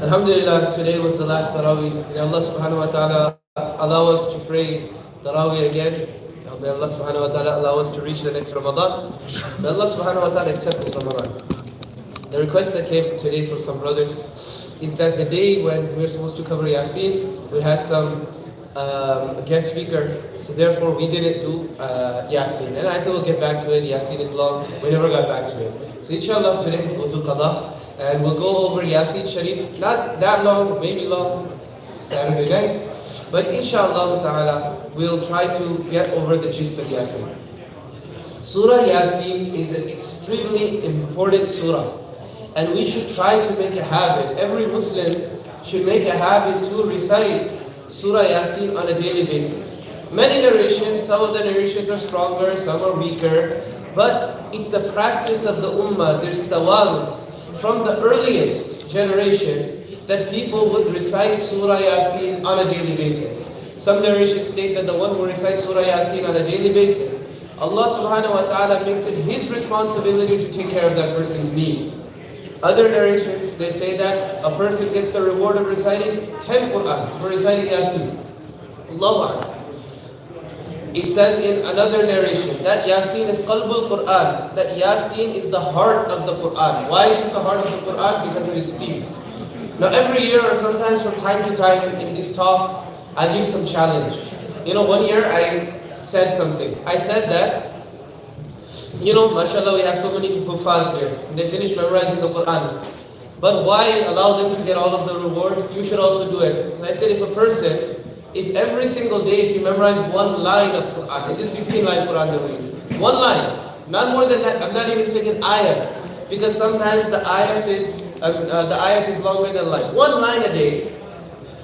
Alhamdulillah, today was the last Taraweeh. May Allah subhanahu wa ta'ala allow us to pray Taraweeh again. May Allah subhanahu wa ta'ala allow us to reach the next Ramadan. May Allah subhanahu wa ta'ala accept this Ramadan. The request that came today from some brothers is that the day when we were supposed to cover Yassin, we had some guest speaker, so therefore we didn't do Yassin. And I said we'll get back to it. Yassin is long. We never got back to it. So inshallah today we'll do Qadha. And we'll go over Yassin Sharif, not that long, maybe long, Saturday night. But inshallah ta'ala, we'll try to get over the gist of Yassin. Surah Yassin is an extremely important surah. And we should try to make a habit. Every Muslim should make a habit to recite Surah Yassin on a daily basis. Many narrations, some of the narrations are stronger, some are weaker. But it's the practice of the ummah. There's tawaruth from the earliest generations that people would recite Surah Yassin on a daily basis. Some narrations state that the one who recites Surah Yassin on a daily basis, Allah subhanahu wa ta'ala makes it his responsibility to take care of that person's needs. Other narrations, they say that a person gets the reward of reciting 10 Qur'ans for reciting Yassin. Allahu Akbar. It says in another narration that Yassin is qalbul Qur'an, that Yassin is the heart of the Qur'an. Why is it the heart of the Qur'an? Because of its themes. Now every year or sometimes from time to time in these talks, I give some challenge. One year I said something. I said that, mashallah, we have so many huffaz here. They finish memorizing the Qur'an. But why allow them to get all of the reward? You should also do it. So I said if every single day, if you memorize one line of Quran, in this 15-line Quran that we use, one line, not more than that, I'm not even saying ayat, because sometimes the ayat is longer than line. One line a day,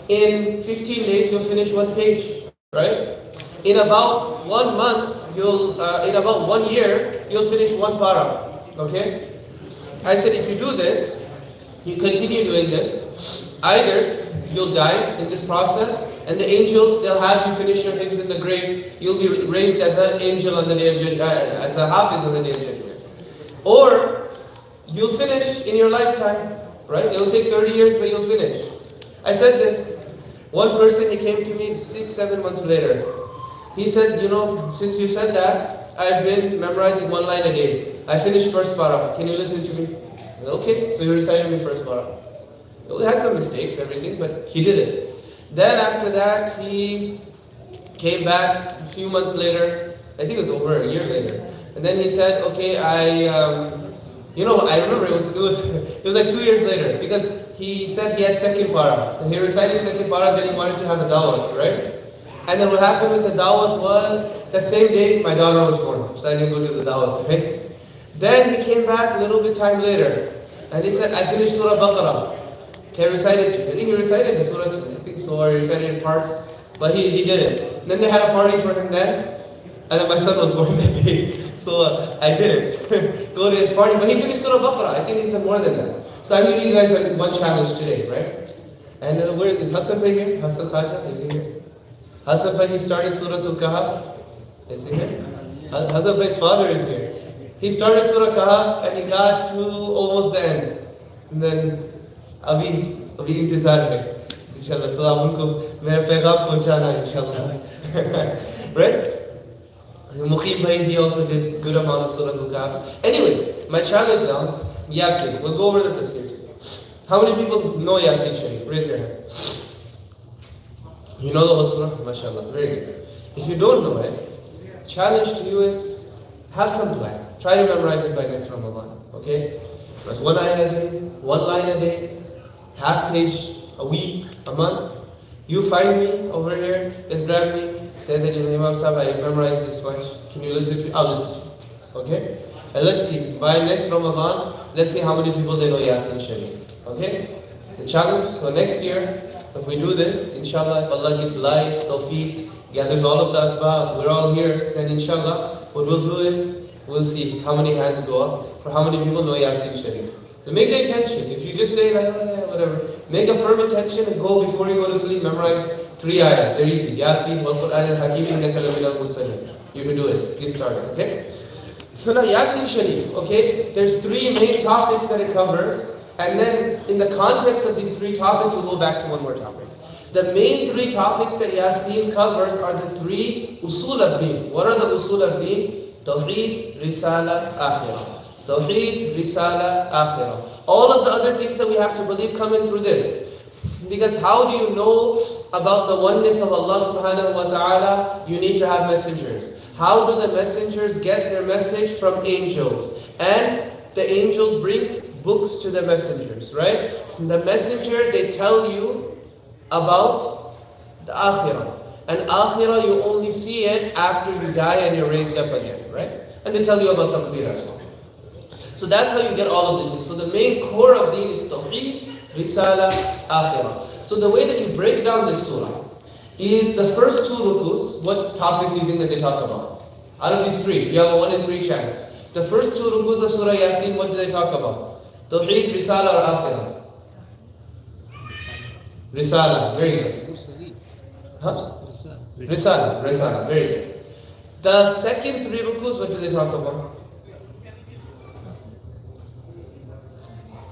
in 15 days you'll finish one page, right? In about 1 month, in about 1 year, you'll finish one para, okay? I said if you do this, you continue doing this, either you'll die in this process, and the angels, they'll have you finish your hifz in the grave. You'll be raised as an angel on the day of judgment, as a hafiz on the day of judgment. Or you'll finish in your lifetime, right? It'll take 30 years, but you'll finish. I said this. One person, he came to me 6-7 months later. He said, since you said that, I've been memorizing one line a day. I finished first para. Can you listen to me? I said, okay, so you recited me first para. We had some mistakes, everything, but he did it. Then after that, he came back a few months later. I think it was over a year later. And then he said, okay, I remember it was like 2 years later, because he said he had second para. And he recited second para, then he wanted to have a dawat, right? And then what happened with the dawat was, that same day, my daughter was born. So I didn't go to the dawat, right? Then he came back a little bit time later. And he said, I finished Surah Baqarah. Okay, I recited it. I think he recited the surah too. I think so, or he recited it in parts. But he did it. Then they had a party for him then. And then my son was born that day. So I didn't go to his party. But he finished Surah Baqarah. I think he said more than that. So I'm giving you guys one challenge today, right? And where is Hassan Bhai here? Hassan Khaja? Is he here? Hassan Bhai, he started Surah Al-Kahf. Is he here? Hassan Bhai's father is here. He started Surah Kahf and he got to almost the end. And then अभी इंतजार है इंशाल्लाह तो आप उनको मेरा पैगाम पहुंचाना इंशाल्लाह right Muqim bhai, he also did good amount of Surah Al-Kahf. Anyways, my challenge now, Yassin, we'll go over the tafsir. How many people know Yassin Sharif? Raise your hand. You know the whole surah? MashaAllah, very good. If you don't know it, challenge to you is have some plan. Try to memorize it by next Ramadan, okay? That's one ayah a day, one line a day, half page a week, a month. You find me over here, just grab me, say that Imam Sahib, I memorized this much. Can you listen to me? I'll listen to you. Okay? And let's see, by next Ramadan, let's see how many people they know Yassin Sharif. Okay? The challenge, so next year, if we do this, inshallah, if Allah gives life, tawfiq, gathers all of the asbab, we're all here, then inshallah, what we'll do is, we'll see how many hands go up, for how many people know Yassin Sharif. So make the intention. If you just say, like, oh, yeah, whatever, make a firm intention and go before you go to sleep, memorize 3 ayahs. They're easy. Yasin, wal Qur'an al-Hakim, innaka laminal mursalin. You can do it. Get started, okay? So now Yassin Sharif, okay? There's 3 main topics that it covers. And then in the context of these three topics, we'll go back to one more topic. The main three topics that Yassin covers are the three usul of deen. What are the usul of deen? Tawheed, Risala, Akhirah. Tawheed, Risala, Akhirah. All of the other things that we have to believe come in through this. Because how do you know about the oneness of Allah subhanahu wa ta'ala? You need to have messengers. How do the messengers get their message? From angels. And the angels bring books to the messengers, right? The messenger, they tell you about the Akhirah. And Akhirah, you only see it after you die and you're raised up again, right? And they tell you about Taqdeer as well. So that's how you get all of these things. So the main core of deen is Tawheed, Risala, Akhirah. So the way that you break down this surah is the first two rukus. What topic do you think that they talk about? Out of these three, you have a 1 in 3 chance. The first two rukus of Surah Yassin, what do they talk about? Tawheed, Risala, or Akhirah? Risala, very good. Huh? Risala, very good. The second three rukus, what do they talk about?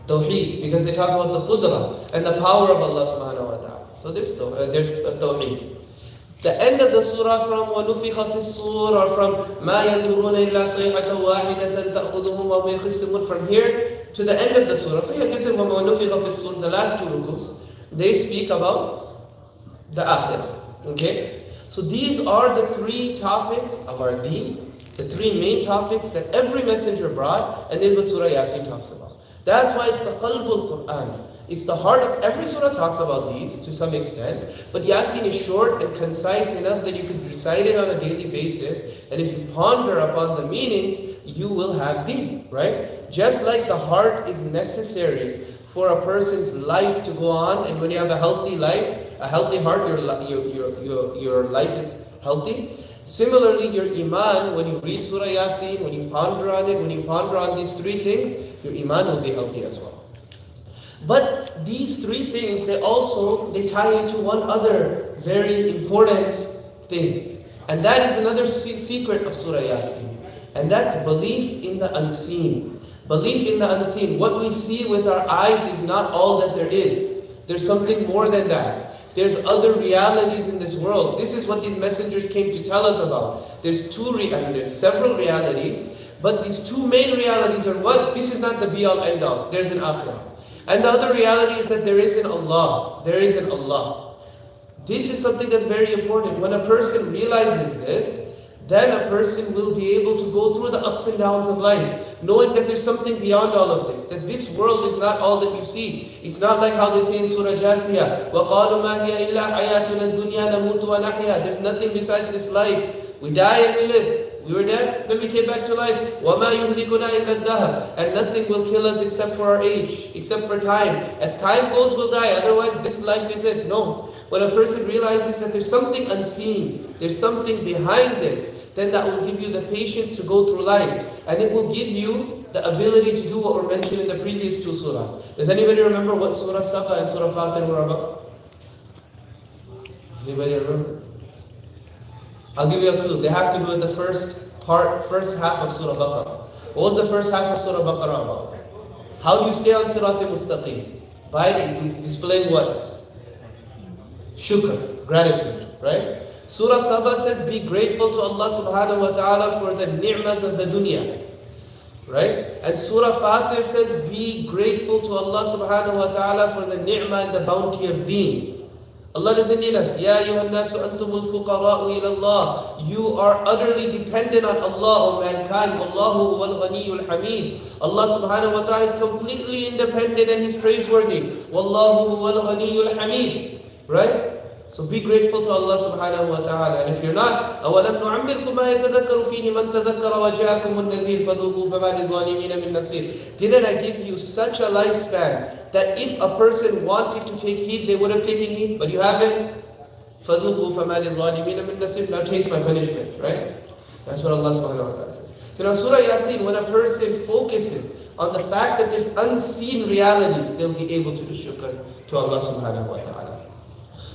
Tawheed, because they talk about the qudra and the power of Allah subhanahu wa ta'ala. So there's Tawheed. The end of the surah from وَنُفِخَ فِي الصُّورِ or from مَا يَنْظُرُونَ إِلَّا صَيْحَةً وَاحِدَةً تَأْخُذُهُمْ وَهُمْ يَخِصِّمُونَ from here to the end of the surah. So here it says وَنُفِخَ فِي الصُّورِ, the last two rukus, they speak about the akhirah. Okay? So these are the three topics of our deen, the three main topics that every messenger brought, and this is what Surah Yassin talks about. That's why it's the qalbul Quran. It's the heart of every surah talks about these to some extent, but Yassin is short and concise enough that you can recite it on a daily basis, and if you ponder upon the meanings, you will have deen, right? Just like the heart is necessary for a person's life to go on, and when you have a healthy life, a healthy heart, your life is healthy. Similarly, your iman, when you read Surah Yassin, when you ponder on it, when you ponder on these three things, your iman will be healthy as well. But these three things, they tie into one other very important thing. And that is another secret of Surah Yassin. And that's belief in the unseen. Belief in the unseen. What we see with our eyes is not all that there is. There's something more than that. There's other realities in this world. This is what these messengers came to tell us about. There's several realities, but these two main realities are what? This is not the be-all, end-all. There's an akhirah. And the other reality is that there is an Allah. There is an Allah. This is something that's very important. When a person realizes this, then a person will be able to go through the ups and downs of life, knowing that there's something beyond all of this, that this world is not all that you see. It's not like how they say in Surah Jasiyah, وَقَالُوا مَا هِيَ إِلَّا حَيَاتُنَا الدُّنْيَا نَمُوتُ وَنَحْيَا. There's nothing besides this life. We die and we live. We were dead, then we came back to life. وَمَا يُهْلِكُنَا إِلَّا الدَّهْرِ. And nothing will kill us except for our age, except for time. As time goes, we'll die. Otherwise, this life is it. No. When a person realizes that there's something unseen, there's something behind this, then that will give you the patience to go through life. And it will give you the ability to do what were mentioned in the previous two surahs. Does anybody remember what Surah Saba and Surah Fatir were about? Anybody remember? I'll give you a clue. They have to do with the first half of Surah Baqarah. What was the first half of Surah Baqarah about? How do you stay on Sirat al-Mustaqim? By displaying what? Shukr, gratitude, right? Surah Saba says, be grateful to Allah subhanahu wa ta'ala for the ni'mas of the dunya. Right? And Surah Fatir says, be grateful to Allah subhanahu wa ta'ala for the ni'mah and the bounty of deen. Allah doesn't need us. Ya ayyuhan nasu antumul fuqara'u ila Allah. You are utterly dependent on Allah, O mankind. Wallahu huwal ghaniyyul hamid. Allah subhanahu wa ta'ala is completely independent and He's praiseworthy. Wallahu huwal ghaniyyul hamid. Right? So be grateful to Allah subhanahu wa ta'ala. And if you're not, أَوَلَمْ نُعَمِّرْكُمْ مَا يَتَذَكَّرُ فِيهِ مَنْ تَذَكَّرَ وَجَاءَكُمُ النَّذِيرُ فَذُوقُوا فَمَا لِلظَّالِمِينَ مِنْ نَصِيرٍ. Didn't I give you such a lifespan that if a person wanted to take heed, they would have taken heed, but you haven't? فَذُوقُوا فَمَا لِلظَّالِمِينَ مِنْ نَصِيرٍ. Now taste my punishment, right? That's what Allah subhanahu wa ta'ala says. So now Surah Yassin, when a person focuses on the fact that there's unseen realities, they'll be able to do shukr to Allah subhanahu wa ta'ala.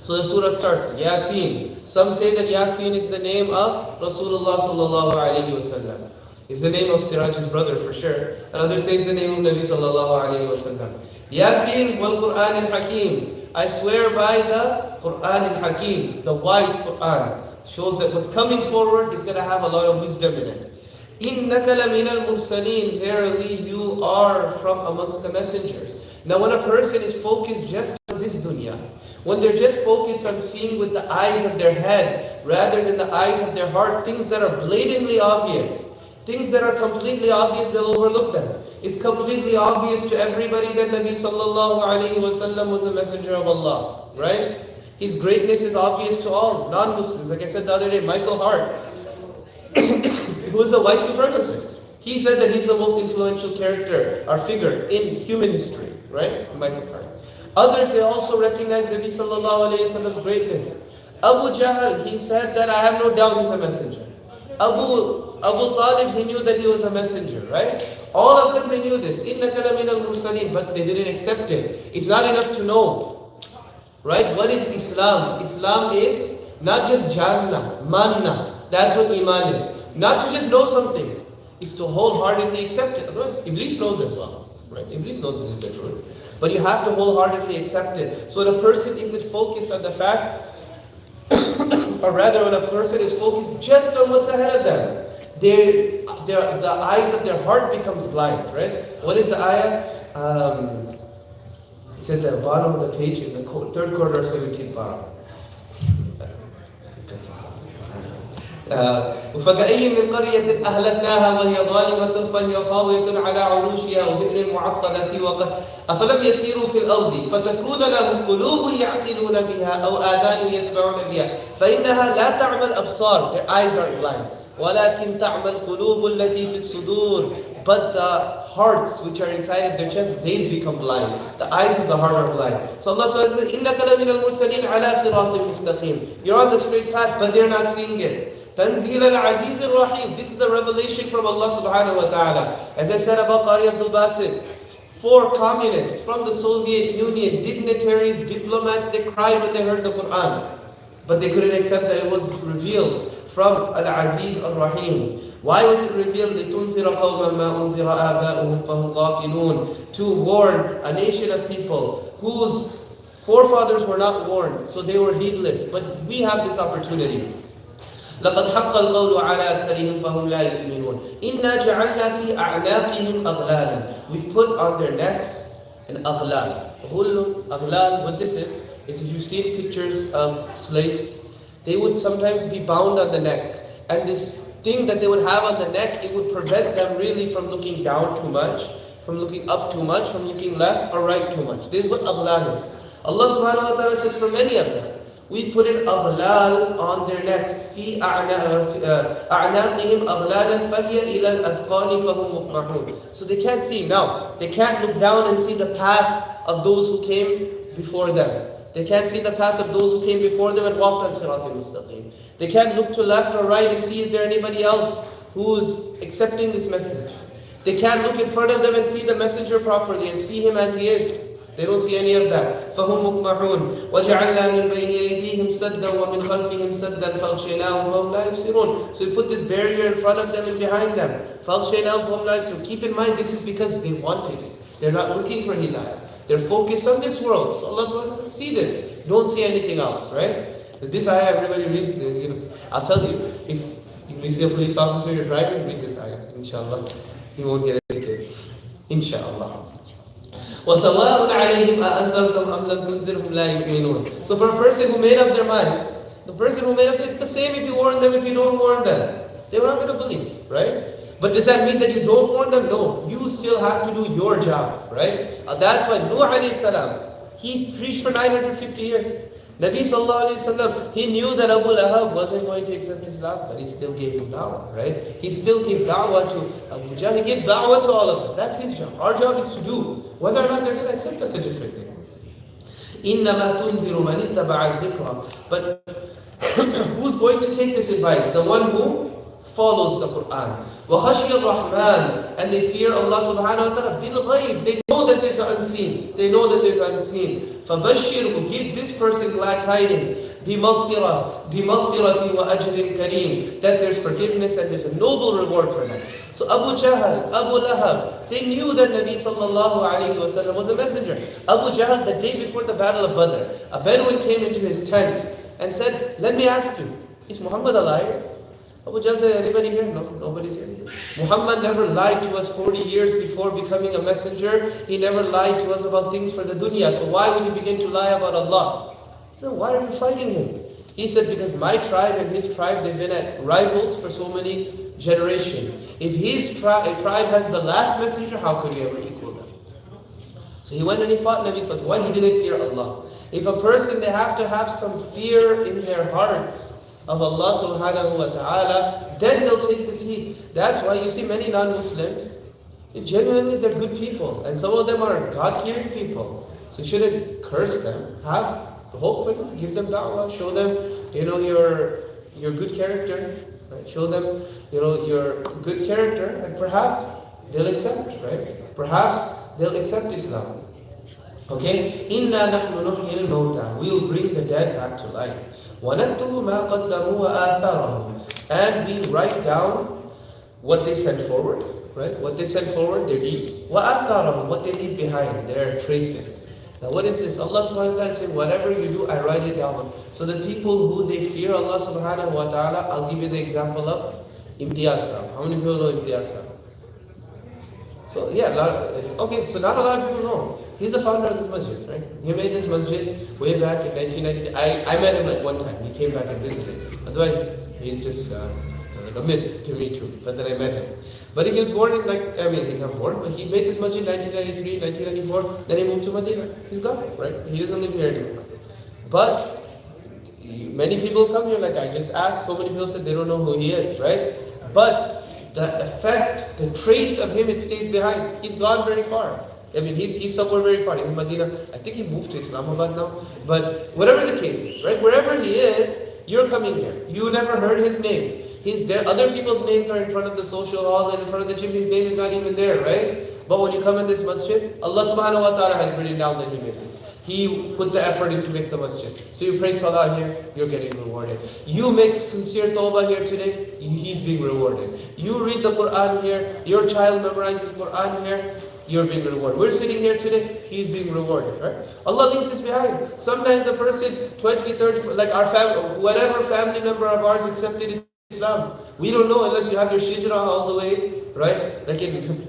So the surah starts, Yassin. Some say that Yassin is the name of Rasulullah sallallahu alayhi wa sallam. It's the name of Siraj's brother for sure. And others say it's the name of Nabi sallallahu alayhi wa sallam. Yassin wal Quran al-Hakim. I swear by the Quran al-Hakim, the wise Quran. Shows that what's coming forward is going to have a lot of wisdom in it. إِنَّكَ لَمِنَ الْمُرْسَلِينَ. Verily you are from amongst the messengers. Now when a person is focused just on this dunya, when they're just focused on seeing with the eyes of their head rather than the eyes of their heart, things that are blatantly obvious, things that are completely obvious, they'll overlook them. It's completely obvious to everybody that Nabi sallallahu alayhi wasallam was a messenger of Allah, right? His greatness is obvious to all non-Muslims. Like I said the other day, Michael Hart, who is a white supremacist, he said that he's the most influential character or figure in human history, right? Michael Hart. Others, they also recognize Nabi sallallahu alayhi wasallam's greatness. Abu Jahl, he said that I have no doubt he's a messenger. Abu Talib, he knew that he was a messenger, right? All of them, they knew this. إِنَّكَ لَمِنَ الْمُرْسَلِينَ. But they didn't accept it. It's not enough to know, right? What is Islam? Islam is not just Jannah, Manna. That's what Iman is. Not to just know something. It's to wholeheartedly accept it. Otherwise, Iblis knows as well, right? Iblis knows this is the truth. But you have to wholeheartedly accept it. So when a person isn't focused on the fact, or rather when a person is focused just on what's ahead of them, the eyes of their heart becomes blind, right? What is the ayah? It's at the bottom of the page in the third quarter of 17th para. وَفَكَأَيٍّ مِّن قَرْيَةٍ أَهْلَكْنَاهَا وَهِيَ ظَالِمَةٌ فَهِيَ خَاوِيَةٌ عَلَى عُرُوشِهَا وَبِئْرٍ مُّعَطَّلَةٍ أَفَلَمْ يَسِيرُوا فِي الْأَرْضِ فَتَكُونَ لَهُمْ قُلُوبٌ يَعْقِلُونَ بِهَا أَوْ آذَانٌ يَسْمَعُونَ بِهَا فَإِنَّهَا لَا تَعْمَى الْأَبْصَارُ. Their eyes are blind. وَلَكِنْ تَعْمَى الْقُلُوبُ الَّتِي فِي الصُّدُورِ. But the hearts which are inside of their chest, they become blind. The eyes of the heart are blind. So Allah says, إِنَّكَ لَمِنَ الْمُرْسَلِينَ عَلَى صِرَاطٍ مُسْتَقِيمٍ. You're on the straight path, but they're not seeing it. Tanzeel al-Aziz al-Rahim. This is the revelation from Allah subhanahu wa ta'ala. As I said about Qari Abdul Basit, 4 communists from the Soviet Union, dignitaries, diplomats, they cried when they heard the Quran. But they couldn't accept that it was revealed from Al-Aziz al-Rahim. Why was it revealed? لِتُنْذِرَ قَوْمًا مَا أُنْذِرَ آبَاؤُهُمْ فَهُمْ غَافِلُونَ. To warn a nation of people whose forefathers were not warned, so they were heedless. But we have this opportunity. لقد حق القول على أكثرهم فهم لا يؤمنون إنا جعلنا في أعناقهم أغلالا. We've put on their necks an aghlal. Aghlal, what this is if you see pictures of slaves, they would sometimes be bound on the neck. And this thing that they would have on the neck, it would prevent them really from looking down too much, from looking up too much, from looking left or right too much. This is what aghlal is. Allah subhanahu wa ta'ala says for many of them, we put an aghlal on their necks. في أعناقهم أغلالا فهي إلى الأذقان فهم مقمحون. So they can't see now. They can't look down and see the path of those who came before them. They can't see the path of those who came before them and walked on Sirat al-Mustaqim. They can't look to left or right and see is there anybody else who's accepting this message. They can't look in front of them and see the messenger properly and see him as he is. They don't see any of that. فَهُمْ مُقْمَحُونَ وَجَعَلْنَا مِنْ بَيْنِ أَيْدِيهِمْ سَدًّا وَمِنْ خَلْفِهِمْ سَدًّا فَغْشَيْنَاهُمْ فَهُمْ لَا يُبْصِرُونَ. So we put this barrier in front of them and behind them. فَغْشَيْنَاهُمْ فَهُمْ لَا يُبْصِرُونَ. Keep in mind, this is because they wanted it. They're not looking for hidayah. They're focused on this world. So Allah subhanahu wa ta'ala says, see this. Don't see anything else, right? This ayah everybody reads. I'll tell you, if you see a police officer, you're driving, read this ayah. Inshallah. You won't get educated. Inshallah. وَسَوَاءٌ عَلَيْهِمْ أَأَنذَرْتَهُمْ أَمْ لَمْ تُنذِرْهُمْ لَا يُؤْمِنُونَ. So for a person who made up their mind, the person who made up, it's the same if you warn them, if you don't warn them. They're not going to believe, right? But does that mean that you don't warn them? No. You still have to do your job, right? That's why Nuh alayhi salam, he preached for 950 years. Nabi sallallahu alayhi wasallam, he knew that Abu Lahab wasn't going to accept Islam, but he still gave him da'wah, right? He still gave da'wah to Abu Jahl, he gave da'wah to all of them. That's his job. Our job is to do. Whether or not they're going to accept us, a different thing. إِنَّمَا تُنْذِرُ مَنِ اتَّبَعَ الذِّكْرَ. But who's going to take this advice? The one who follows the Quran. وَخَشِيَ الرَّحْمَنِ And they fear Allah subhanahu wa ta'ala بِالْغَيْبِ They know that there's an unseen. They know that there's an unseen. فَبَشِّرْهُ Give this person glad tidings. بِمَغْفِرَةٍ وَأَجْرٍ كَرِيمٍ That there's forgiveness and there's a noble reward for them. So Abu Jahl, Abu Lahab, they knew that Nabi sallallahu alayhi wa sallam was a messenger. Abu Jahl, the day before the battle of Badr, a Bedouin came into his tent and said, let me ask you, is Muhammad a liar? Abu Jahl said, anybody here? No, nobody's here. Muhammad never lied to us 40 years before becoming a messenger. He never lied to us about things for the dunya. So why would he begin to lie about Allah? So why are you fighting him? He said, because my tribe and his tribe, they've been at rivals for so many generations. If his tribe has the last messenger, how could he ever equal them? So he went and he fought Nabi Sallallahu Alaihi Wasallam. Why? He didn't fear Allah. If a person, they have to have some fear in their hearts of Allah subhanahu wa ta'ala, then they'll take this heed. That's why you see many non-Muslims, genuinely they're good people. And some of them are God-fearing people. So you shouldn't curse them. Have hope and give them da'wah. Show them, your good character. Right? Show them, your good character, and perhaps they'll accept, right? Perhaps they'll accept Islam. Okay? Inna nahnu nuhyil mawta. We'll bring the dead back to life. وَنَكْتُبُ مَا قَدَّمُوا وَآثَارَهُم And we write down what they sent forward, right? What they sent forward, their deeds. وَآثَارَهُم What they leave behind, their traces. Now what is this? Allah subhanahu wa ta'ala said, whatever you do, I write it down. So the people who they fear Allah subhanahu wa ta'ala, I'll give you the example of Imtiaz Sahib. How many people know Imtiaz Sahib? So yeah, so not a lot of people know. He's the founder of this masjid, right? He made this masjid way back in 1990. I met him like one time. He came back and visited. Otherwise, he's just like a myth to me too. But then I met him. But he was born in he got born, but he made this masjid in 1993, 1994. Then he moved to Medina. He's gone, right? He doesn't live here anymore. But many people come here, like I just asked. So many people said they don't know who he is, right? But the effect, the trace of him, it stays behind. He's gone very far. He's somewhere very far. He's in Medina. I think he moved to Islamabad now. But whatever the case is, right? Wherever he is, you're coming here. You never heard his name. He's there. Other people's names are in front of the social hall and in front of the gym. His name is not even there, right? But when you come in this masjid, Allah subhanahu wa ta'ala has written down that he made this. He put the effort in to make the masjid. So you pray salah here, you're getting rewarded. You make sincere tawbah here today, he's being rewarded. You read the Quran here, your child memorizes Quran here, you're being rewarded. We're sitting here today, he's being rewarded, right? Allah leaves this behind. Sometimes a person, 20, 30, like our family, whatever family member of ours accepted Islam. We don't know unless you have your shijra all the way, right? Like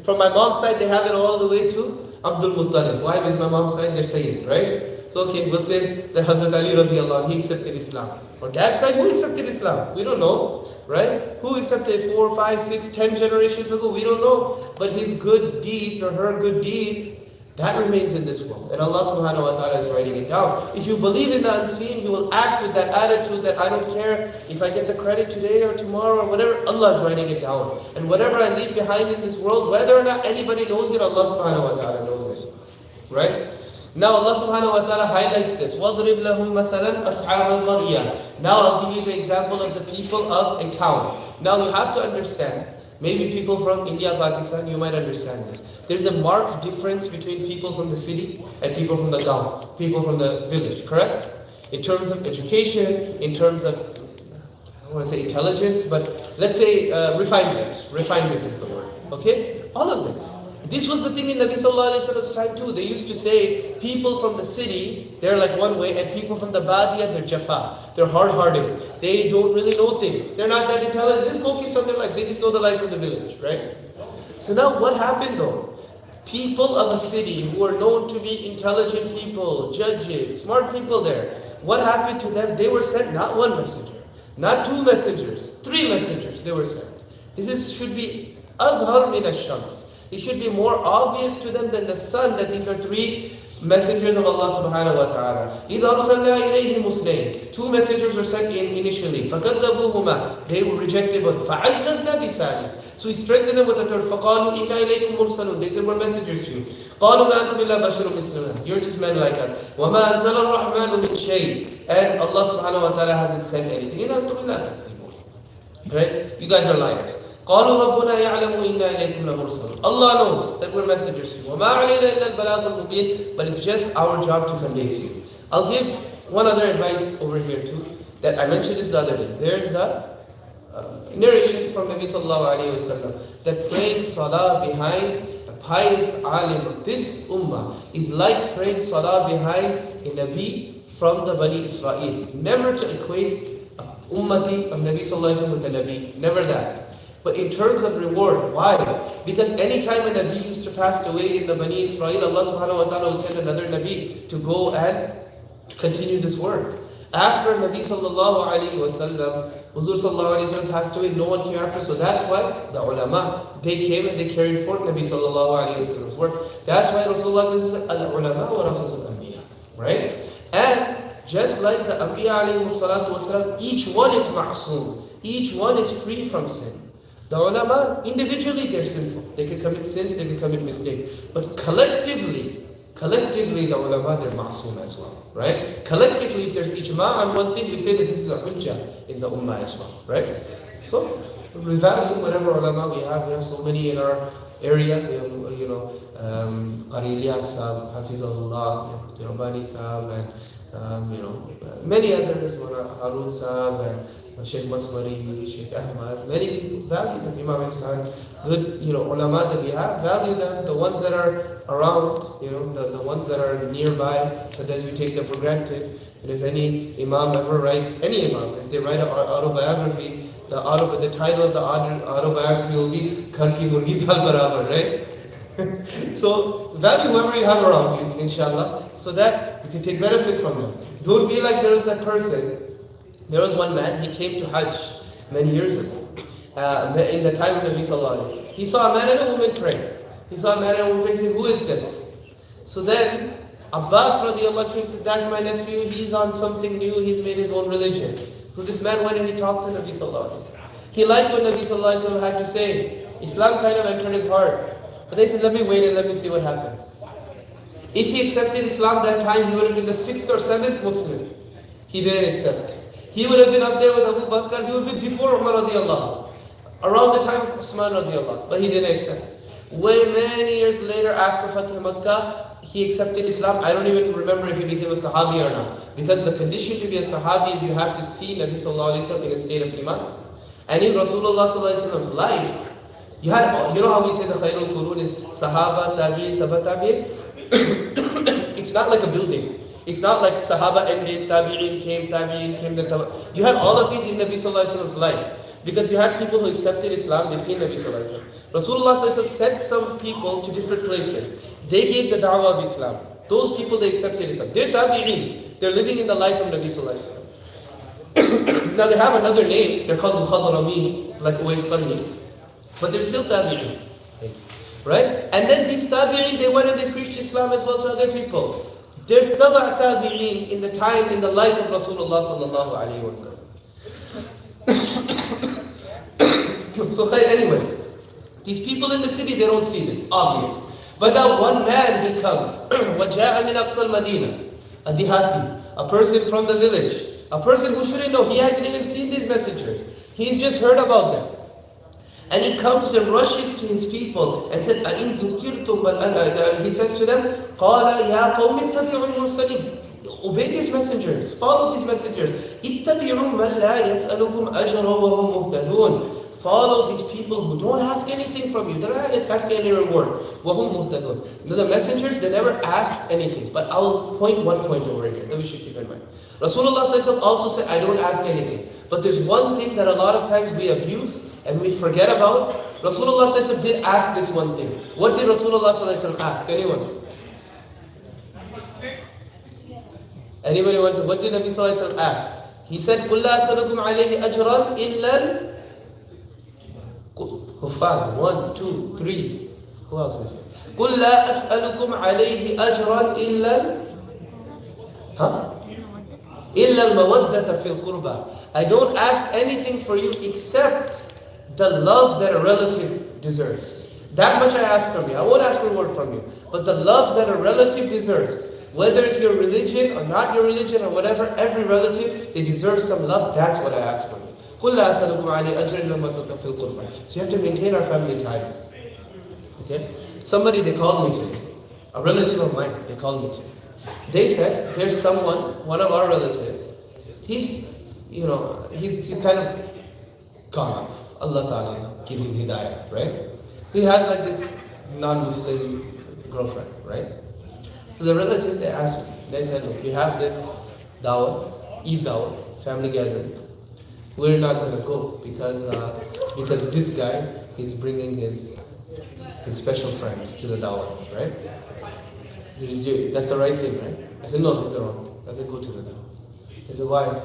from my mom's side, they have it all the way to Abdul Muttalib. Why is my mom's side? They're Sayyid, right? So okay, we'll say that Hazrat Ali radiallahu anh, he accepted Islam. On dad's side, who accepted Islam? We don't know, right? Who accepted 4, 5, 6, 10 generations ago? We don't know. But his good deeds or her good deeds, that remains in this world. And Allah subhanahu wa ta'ala is writing it down. If you believe in the unseen, you will act with that attitude that I don't care if I get the credit today or tomorrow or whatever, Allah is writing it down. And whatever I leave behind in this world, whether or not anybody knows it, Allah subhanahu wa ta'ala knows it. Right? Now Allah subhanahu wa ta'ala highlights this. وَضْرِبْ لَهُمْ مَثَلًا أَصْحَابَ الْقَرْيَةِ Now I'll give you the example of the people of a town. Now you have to understand, maybe people from India, Pakistan, you might understand this. There's a marked difference between people from the city and people from the town, people from the village, correct? In terms of education, in terms of, I don't want to say intelligence, but let's say refinement. Refinement is the word, okay? All of this. This was the thing in Nabi Sallallahu Alaihi Wasallam's time too. They used to say, people from the city, they're like one way, and people from the Badiyah, they're Jafa. They're hard-hearted. They don't really know things. They're not that intelligent. They just focus on their life. They just know the life of the village, right? So now what happened though? People of a city who are known to be intelligent people, judges, smart people there, what happened to them? They were sent not one messenger, not two messengers, 3 messengers they were sent. Should be azhar min ash-shams. It should be more obvious to them than the sun that these are 3 messengers of Allah subhanahu wa ta'ala. إِذَا أَرْسَلْنَا إِلَيْهِمْ مُسْلَيْنِ 2 messengers were sent in initially. فَكَذَّبُوهُمَا They were rejected one. فَعَزَّزْنَا بِثَالِثٍ So we strengthened them with a third. فَقَالُوا إِنَّا إِلَيْكُمْ مُرْسَلُونَ They said, we're messengers to you. قَالُوا مَا أَنْتُمْ إِلَّا بَشَرٌ مِثْلُنَا You're just men like us. وَمَا أَنزَلَ الرَّحْمَنُ مِنْ شَيْءٍ And Allah subhanahu wa ta'ala hasn't sent anything. إِنْ أَنْتُمْ إِلَّا تَكْذِبُونَ Right? You guys are liars. قالوا ربنا يعلم إنا إليكم لمرسلون. Allah knows that we're messengers to you. وما علينا إلا البلاغ المبين. But it's just our job to convey to you. I'll give one other advice over here too. That I mentioned this the other day. There's a narration from Nabi sallallahu alayhi wasallam that praying salah behind a pious alim of this ummah is like praying salah behind a Nabi from the Bani Israel. Never to equate ummati of Nabi sallallahu alayhi wasallam with the Nabi. Never that. But in terms of reward, why? Because anytime a Nabi used to pass away in the Bani Israel, Allah subhanahu wa ta'ala would send another Nabi to go and continue this work. After Nabi sallallahu alayhi wasallam, Huzur sallallahu alayhi wasallam passed away, no one came after. So that's why the ulama, they came and they carried forth Nabi sallallahu alayhi wasallam's work. That's why Rasulullah says, al-ulama wa rasul al-anbiya. Right? And just like the Anbiya alayhi salatu wasalam, each one is ma'soom. Each one is free from sin. The ulama, individually they're sinful. They could commit sins, they could commit mistakes. But collectively the ulama, they're ma'soom as well. Right? Collectively, if there's ijma' on one thing, we say that this is a hujjah in the ummah as well. Right? So, we value whatever ulama we have. We have so many in our area. We have, Qari Ilyas Sahab, Hafizahullah, Rabbani Sahab, and many others, Harun Sahab, and Sheikh Maswari, Sheikh Ahmad. Many people value them. Imam Hassan, good ulama that we have, value them. The ones that are around, the ones that are nearby, sometimes we take them for granted. And if any imam ever writes, any imam, if they write an autobiography, the title of the autobiography will be Kar Ki Murgi Dal Barabar, right? So value whoever you have around you, inshallah, so that you can take benefit from them. Don't be like there was that person. There was one man, he came to Hajj many years ago, in the time of Nabi sallallahu alaihi wasallam. He saw a man and a woman praying. He saw a man and a woman praying, he said, who is this? So then Abbas radiallahu anhu said, that's my nephew, he's on something new, he's made his own religion. So this man went and he talked to Nabi sallallahu alaihi wasallam. He liked what Nabi sallallahu alaihi wasallam had to say. Islam kind of entered his heart. But they said, let me wait and let me see what happens. If he accepted Islam that time, he would have been the 6th or 7th Muslim. He didn't accept. He would have been up there with Abu Bakr, he would have been before Umar radiallahu, around the time of Usman radiallahu, but he didn't accept. Way many years later, after Fatih Makkah, he accepted Islam. I don't even remember if he became a Sahabi or not. Because the condition to be a Sahabi is you have to see Nabi sallallahu alaihi wasallam in a state of Iman. And in Rasulullah sallallahu alaihi wasallam's life, you know how we say the Khairul Qurun is Sahaba, Tabi'in, Taba Tabi'in? It's not like a building. It's not like Sahaba ended, Tabi'in came, then Taba. You had all of these in Nabi sallallahu alaihi wasallam's life. Because you had people who accepted Islam, they seen Nabi sallallahu alaihi wasallam. Rasulullah sallallahu alaihi wasallam sent some people to different places. They gave the da'wah of Islam. Those people, they accepted Islam. They're tabi'in. They're living in the life of Nabi sallallahu alaihi wasallam. Now they have another name. They're called Mukhadaramin, like Uwais Qarni. But they're still tabi'in. Right? And then these tabi'in, they went and they preached Islam as well to other people. There's taba' tabi'in in the life of Rasulullah sallallahu alaihi wasallam. So anyways, these people in the city, they don't see this, obvious. But now one man, he comes. وَجَاءَ مِنْ أَقْصَى الْمَدِينَةِ a dihati, a person from the village, a person who shouldn't know. He hasn't even seen these messengers. He's just heard about them. And he comes and rushes to his people and said, أَإِنْ ذُكِرْتُمْ He says to them, قَالَ يَا قَوْمِ اتَّبِعُوا الْمُرْسَلِينَ Obey these messengers, follow these messengers. اتَّبِعُوا مَنْ لَا يَسْأَلُكُمْ أَجْرًا وَهُمْ مُهْتَدُونَ Follow these people who don't ask anything from you. They don't ask any reward. وَهُمْ مُهْتَدُونَ The messengers, they never asked anything. But I'll point one point over here that we should keep in mind. Rasulullah also said, I don't ask anything. But there's one thing that a lot of times we abuse and we forget about. Rasulullah did ask this one thing. What did Rasulullah ask? Anyone? Anybody wants to? What did Nabi ask? He said, قُلْ لَا أَسْأَلُكُمْ عَلَيْهِ أَجْرًا إِلَّا Hufaz, 1, 2, 3. Who else is here? قُلْ لَا أَسْأَلُكُمْ عَلَيْهِ أَجْرًا إِلَّا إِلَّا الْمَوَدَّةَ فِي الْقُرْبَى I don't ask anything for you except the love that a relative deserves. That much I ask from you. I won't ask reward from you. But the love that a relative deserves, whether it's your religion or not your religion or whatever, every relative, they deserve some love. That's what I ask from you. قُلْ لَا أَسْأَلُكُمْ عَلَيْهِ أَجْرًا إِلَّا مَا تَتَّقُوا فِي الْقُرْبَى. So you have to maintain our family ties. Okay? Somebody, they called me today. A relative of mine, they called me today. They said, there's someone, one of our relatives, he's kind of gone off. Allah Ta'ala give him hidayah, right? He has like this non-Muslim girlfriend, right? So the relative, they asked me, they said, look, we have this dawat, Eid dawat, family gathering. We're not going to go because this guy is bringing his special friend to the dawat, right? He said, that's the right thing, right? I said, no, that's the wrong thing. I said, go to the dawat. He said, why?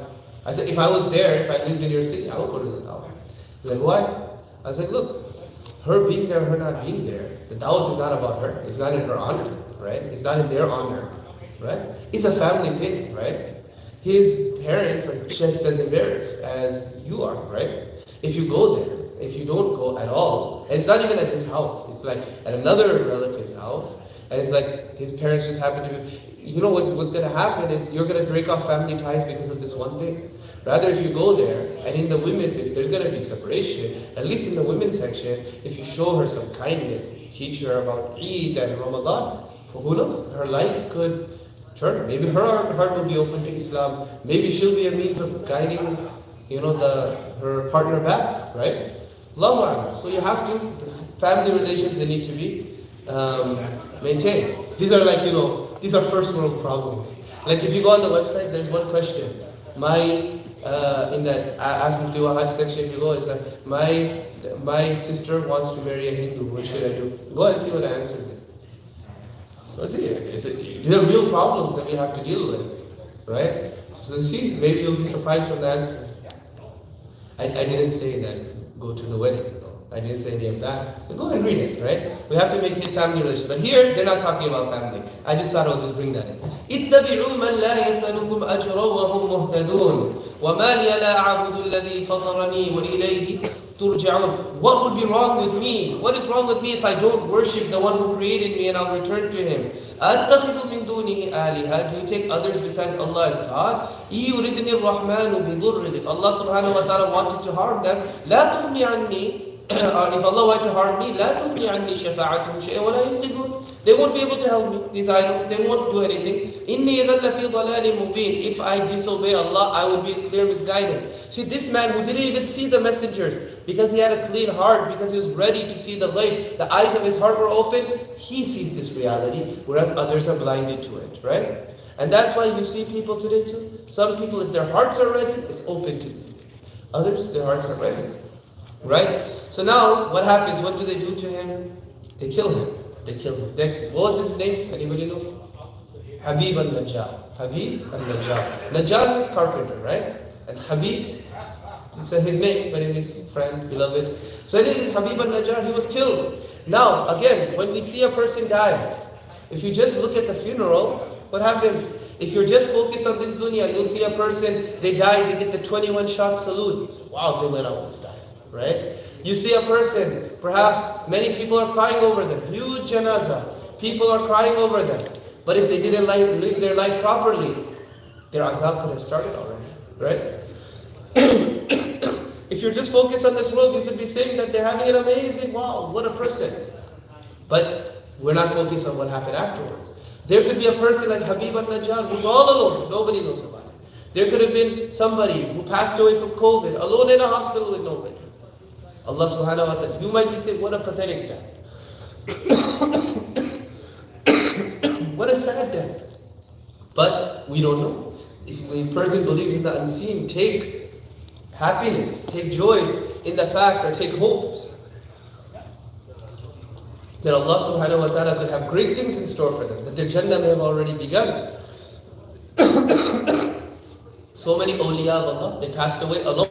I said, if I was there, if I lived in your city, I would go to the dawat. He said, why? I said, look, her being there, her not being there, the dawat is not about her. It's not in her honor, right? It's not in their honor, right? It's a family thing, right? His parents are just as embarrassed as you are, right? If you go there, if you don't go at all, and it's not even at his house, it's like at another relative's house, and it's like his parents just happen to be, you know what's going to happen is you're going to break off family ties because of this one thing. Rather, if you go there, and in the women, there's going to be separation, at least in the women's section, if you show her some kindness, teach her about Eid and Ramadan, who knows, her life could turn. Maybe her heart will be open to Islam. Maybe she'll be a means of guiding, her partner back, right? Allahu Akbar. So you have to, the family relations, they need to be maintained. These are these are first world problems. Like if you go on the website, there's one question. In that Ask Mufti Wahaj section, if you go, it's like, my sister wants to marry a Hindu, what should I do? Go and see what I answered them. Go see, these are real problems that we have to deal with, right? So you see, maybe you'll be surprised from the answer. I didn't say that go to the wedding. I didn't say any of that. But go and read it, right? We have to maintain family relations. But here, they're not talking about family. I just thought I'll just bring that in. اتبعوا من لا يسألكم أجرا وهم مهتدون وما لي لا أعبد الذي فطرني وإليه ترجعون. What would be wrong with me? What is wrong with me if I don't worship the one who created me and I'll return to him? أَتَّخِذُ مِن دُونِهِ آلِهَةً. Do you take others besides Allah as God? يُرِدْنِ الرَّحْمَنُ بِضُرٍّ. If Allah subhanahu wa ta'ala wanted to harm them, لَا تُغْنِ عَنِّي. If Allah wanted to harm me, لا تغني عني شفاعتهم شيئا ولا ينقذون. They won't be able to help me. These idols, they won't do anything. إني إذا لفي ضلال مبين. If I disobey Allah, I will be in clear misguidance. See, this man who didn't even see the messengers, because he had a clean heart, because he was ready to see the light, the eyes of his heart were open, he sees this reality, whereas others are blinded to it, right? And that's why you see people today too. Some people, if their hearts are ready, it's open to these things. Others, their hearts are ready. Right? So now, what happens? What do they do to him? They kill him. They kill him. Next, what was his name? Anybody know? Habib al-Najjar. Habib al-Najjar. Najjar means carpenter, right? And Habib, it's his name, but it means friend, beloved. So it is Habib al-Najjar, he was killed. Now, again, when we see a person die, if you just look at the funeral, what happens? If you're just focused on this dunya, you'll see a person, they die, they get the 21-shot salute. So, wow, they went out this time. Right? You see a person, perhaps many people are crying over them, huge janazah, people are crying over them. But if they didn't live their life properly, their azab could have started already, right? If you're just focused on this world, you could be saying that they're having an amazing, wow, what a person. But we're not focused on what happened afterwards. There could be a person like Habib al-Najjar who's all alone, nobody knows about it. There could have been somebody who passed away from COVID, alone in a hospital with nobody. Allah subhanahu wa ta'ala, you might be saying, what a pathetic death. What a sad death. But we don't know. If a person believes in the unseen, take happiness, take joy in the fact, or take hopes that Allah subhanahu wa ta'ala could have great things in store for them, that their Jannah may have already begun. So many awliya of Allah, they passed away alone.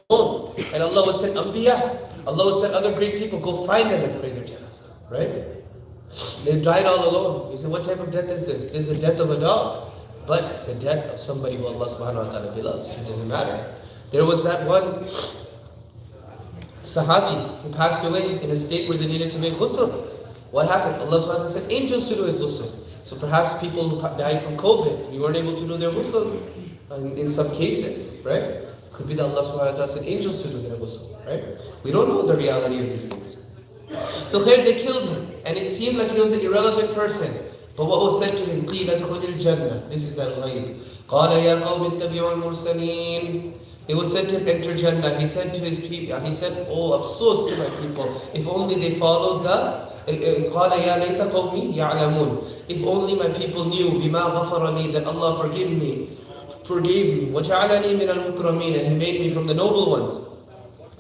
And Allah would send anbiya. Allah would send other great people, go find them and pray their janazah. Right? They died all alone. You say, what type of death is this? This is a death of a dog. But it's a death of somebody who Allah subhanahu wa ta'ala loves. So it doesn't matter. There was that one Sahabi who passed away in a state where they needed to make ghusl. What happened? Allah subhanahu wa ta'ala sent angels to do his ghusl. So perhaps people who died from COVID, we weren't able to do their ghusl in some cases, right? Could be that Allah subhanahu wa ta'ala sent angels to do their ghusl, right? We don't know the reality of these things. So here they killed him, and it seemed like he was an irrelevant person. But what was said to him, قِيلَ ادْخُلِ الْجَنَّةِ. This is that ghayb. قَالَ يَا قَوْمِ اتَّبِعُوا الْمُرْسَلِينَ. It was said to him, enter Jannah. He said to his people, he said, oh, afsos to my people, if only they followed the قَالَ يَا لَيْتَ قَوْمِي يَعْلَمُونَ. If only my people knew, بِمَا غَفَرَ لِي, that Allah forgave me, وَجَعَلَنِي مِنَ الْمُكْرَمِينَ, and He made me from the noble ones.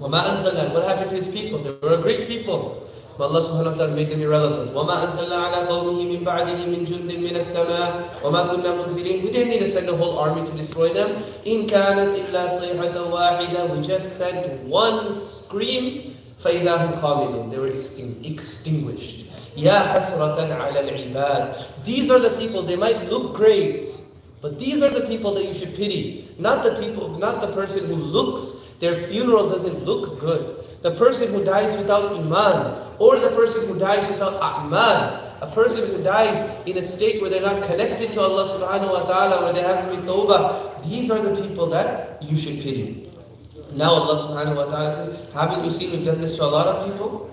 وَمَا أَنزَلْنَا. What happened to His people? They were a great people. But Allah subhanahu wa ta'ala made them irrelevant. وَمَا أَنزَلْنَا عَلَىٰ قَوْمِهِ مِنْ بَعْدِهِ مِنْ جُنْدٍ مِنَ السَّمَاءِ وَمَا كُنَّا مُنزِلِينَ. We didn't need to send a whole army to destroy them. إِنْ كَانَتْ إِلَّا صَيْحَةً وَاحِدَةً. We just sent one scream. فَإِذَا هُمْ خَامِدُونَ. They were extinguished. يَا حَسْرَةً عَلَى الْعِبَادِ. These are the people, they might look great, but these are the people that you should pity. Not the people, not the person who looks, their funeral doesn't look good. The person who dies without iman, or the person who dies without a'mal, a person who dies in a state where they're not connected to Allah subhanahu wa ta'ala, where they haven't made tawbah, these are the people that you should pity. Now Allah subhanahu wa ta'ala says, haven't you seen we've done this to a lot of people?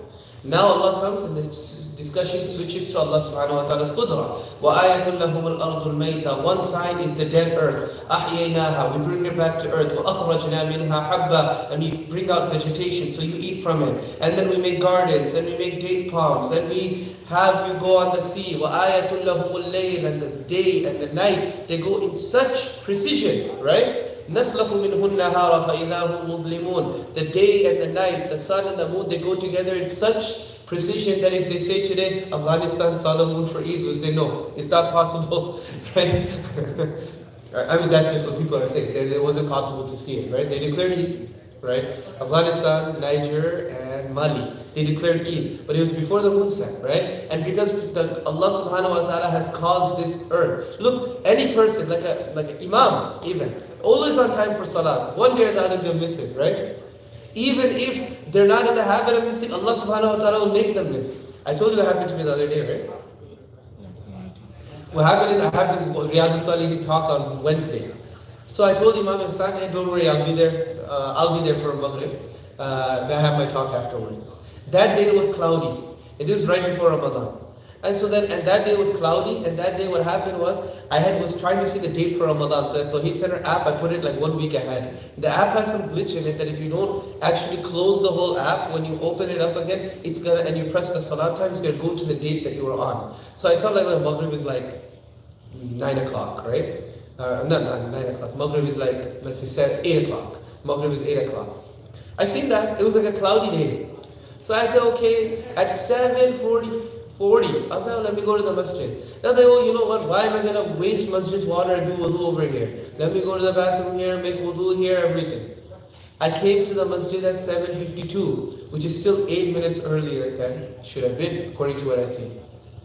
Now Allah comes and the discussion switches to Allah subhanahu wa ta'ala's qudra. وَآيَةٌ لَهُمُ الْأَرْضُ الْمَيْتَةُ. One sign is the dead earth. أَحْيَيْنَاهَا. We bring it back to earth. وَأَخْرَجْنَا مِنْهَا حَبًّا. And we bring out vegetation so you eat from it. And then we make gardens, and we make date palms, and we have you go on the sea. وَآيَةٌ لَهُمُ اللَّيْلَ. And the day and the night, they go in such precision, right? نَسْلَخُ مِنْهُ النَّهَارَ فَإِذَا هُمْ مُظْلِمُونَ. The day and the night, the sun and the moon, they go together in such precision that if they say today, Afghanistan saw the moon for Eid, we'll say no, it's not possible, right? I mean, that's just what people are saying. It wasn't possible to see it, right? They declared Eid, right? Afghanistan, Niger, and Mali, they declared Eid, but it was before the moon set, right? And because Allah subhanahu wa ta'ala has caused this earth. Look, any person, like an imam even, always on time for salat. One day or the other they'll miss it, right? Even if they're not in the habit of missing, Allah subhanahu wa ta'ala will make them miss. I told you what happened to me the other day, right? What happened is I have this Riyadh Salihin talk on Wednesday. So I told Imam Hassan, hey, don't worry, I'll be there for Maghrib. I have my talk afterwards. That day was cloudy. It is right before Ramadan. And so then, and that day was cloudy, and that day what happened was, was trying to see the date for Ramadan. So at the Tawheed Center app, I put it like 1 week ahead. The app has some glitch in it that if you don't actually close the whole app, when you open it up again, and you press the salat time, it's gonna go to the date that you were on. So I saw like when Maghrib is like 9 o'clock, right? Not 9 o'clock. Maghrib is like, let's say 8 o'clock. Maghrib is 8 o'clock. I seen that, it was like a cloudy day. So I said, okay, at 7:40, I was like, oh, let me go to the masjid. I was like, oh, you know what, why am I going to waste masjid's water and do wudu over here? Let me go to the bathroom here, make wudu here, everything. I came to the masjid at 7:52, which is still 8 minutes earlier than should have been, according to what I see.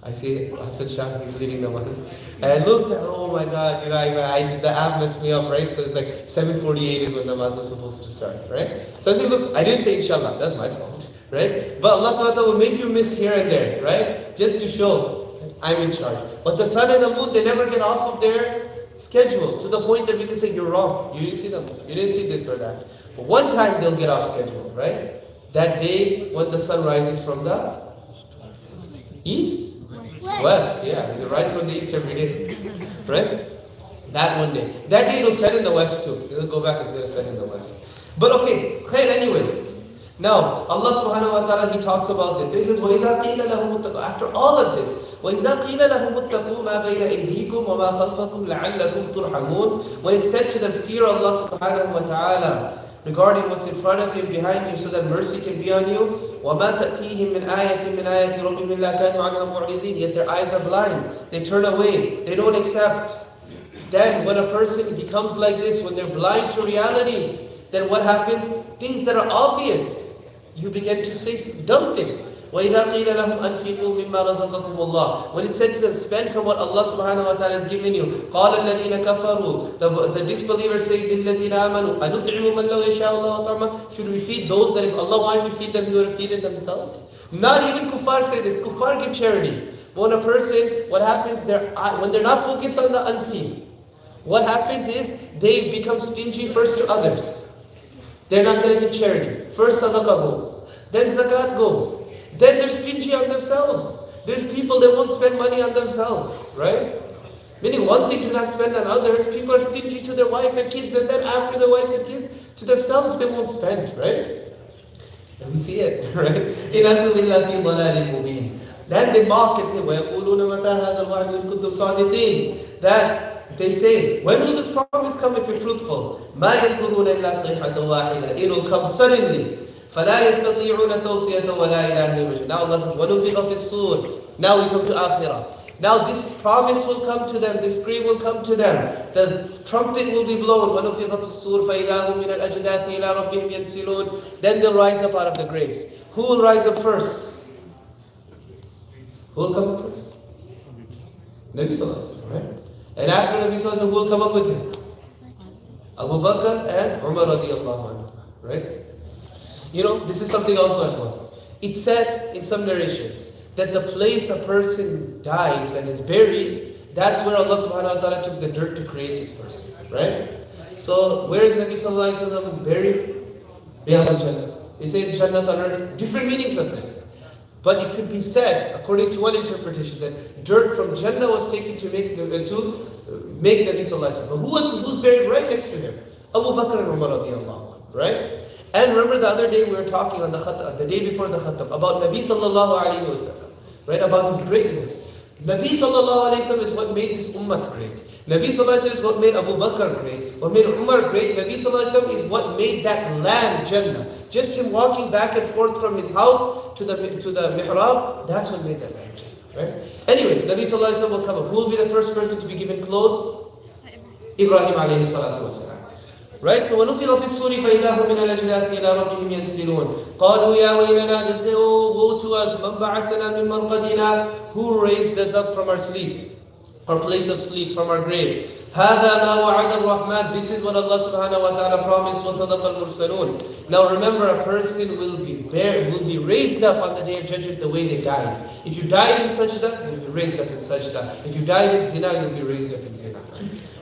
I see Hassan Shah, he's leading namaz. And I looked at, oh my God, the app messed me up, right? So it's like 7:48 is when namaz was supposed to start, right? So I said, look, I didn't say inshallah, that's my fault. Right? But Allah subhanahu wa ta'ala will make you miss here and there, right? Just to show I'm in charge. But the sun and the moon, they never get off of their schedule to the point that we can say you're wrong. You didn't see them. You didn't see this or that. But one time they'll get off schedule, right? That day when the sun rises from the east? West. Yeah, it's a rise from the east every day. Right? That one day. That day it'll set in the west too. It'll go back, it's going to set in the west. But okay, khair anyways. Now, Allah subhanahu wa ta'ala, He talks about this. He says, وَإِذَا قِيلَ لَهُمُ اتَّقُوا. After all of this, وَإِذَا قِيلَ لَهُمُ اتَّقُوا مَا بَيْنَ أَيْدِيكُمْ وَمَا خَلْفَكُمْ لَعَلَّكُمْ تُرْحَمُونَ. When it said to them, fear Allah subhanahu wa ta'ala regarding what's in front of you, behind you, so that mercy can be on you. وَمَا تَأْتِيهِمْ مِنْ آيَةٍ مِنْ آيَةِ رَبِّهِمْ إِلَّا كَانُوا عَنْهَا مُعْرِضِينَ. Yet their eyes are blind. They turn away. They don't accept. Then when a person becomes like this, when they're blind to realities, then what happens? Things that are obvious, you begin to say dumb things. وَإِذَا قِيلَ لَهُمْ أَنْفِقُوا مِمَّا رَزَقَكُمُ اللَّهُ. When it said to them, spend from what Allah subhanahu wa ta'ala has given you. قَالَ الَّذِينَ كَفَرُوا. The disbelievers say, لِلَّذِينَ آمَنُوا أَنُطْعِمُ مَنْ لَوْ يَشَاءُ اللَّهُ طَعْمًا. Should we feed those that if Allah wanted to feed them, He would have feeded themselves? Not even kuffar say this. Kuffar give charity. But when a person, what happens, when they're not focused on the unseen, what happens is they become stingy first to others. They're not going to give charity. First sadaqah goes. Then zakat goes. Then they're stingy on themselves. There's people that won't spend money on themselves, right? Meaning one thing to not spend on others, people are stingy to their wife and kids, and then after their wife and kids, to themselves they won't spend, right? And we see it, right? إِنْ أَنْتُمْ إِلَّا فِي ضَلَالٍ مُبِينٍ. Then they mock and say, وَيَقُولُونَ مَتَى هَذَا الْوَعْدُ إِن كُنتُمْ صَادِقِينَ. That they say, when will this promise come if you're truthful? مَا يَنْظُرُونَ إِلَّا صَيْحَةً وَاحِدَةً. It will come suddenly. فَلَا يَسْتَطِيعُونَ تَوْصِيَةً وَلَا إِلَىٰ أَهْلِهِمْ. Now Allah says, وَنُفِخَ فِي الصُّورِ. Now we come to Akhirah. Now this promise will come to them, this decree will come to them. The trumpet will be blown. وَنُفِخَ فِي الصُّورِ فَإِذَا هُمْ مِنَ الْأَجْدَاثِ إِلَىٰ رَبِّهِمْ يَنْسِلُونَ. Then they'll rise up out of the graves. Who will rise up first? Who will come up first? Nabi Sallallahu Alaihi Wasallam, right? And after Nabi Sallallahu Alaihi Wasallam, who will come up with him? Abu Bakr and Umar radiallahu anhu, right? You know, this is something also as well. It's said in some narrations that the place a person dies and is buried, that's where Allah subhanahu wa ta'ala took the dirt to create this person, right? So where is Nabi Sallallahu Alaihi Wasallam buried? Beyond Jannah. It says Jannah on earth. Different meanings of this. But it could be said, according to one interpretation, that dirt from Jannah was taken to make Nabi Sallallahu Alaihi Wasallam. But who's buried right next to him? Abu Bakr and Umar radiallahu anhu, right? And remember the other day we were talking on the day before the Khatam about Nabi Sallallahu Alaihi Wasallam, right? About his greatness. Nabi Sallallahu Alaihi Wasallam is what made this ummah great. Nabi Sallallahu Alaihi Wasallam is what made Abu Bakr great. What made Umar great. Nabi Sallallahu Alaihi Wasallam is what made that land Jannah. Just him walking back and forth from his house to the mihrab, that's what made that land Jannah, right? Anyways, Nabi Sallallahu Alaihi Wasallam will come up. Who will be the first person to be given clothes? Ibrahim alayhi salatu wasalam. Right? So وَنُفِخَ فِي الصُّورِ فَإِذَا هُمْ مِنَ الْأَجْدَاثِ إِلَىٰ رَبِّهِمْ يَنْسِلُونَ قَالُوا يَا وَيْلَنَا. They say, oh, woe to us, مَنْ بَعَثَنَا مِنْ مَرْقَدِنَا. Who raised us up from our sleep, our place of sleep, from our grave? هَذَا مَا وَعَدَ الرَّحْمَنِ. This is what Allah subhanahu wa ta'ala promised. وَصَدَقَ الْمُرْسَلُونَ. Now remember, a person will be raised up on the day of judgment the way they died. If you died in sajda, you'll be raised up in sajda. If you died in zina, you'll be raised up in zina.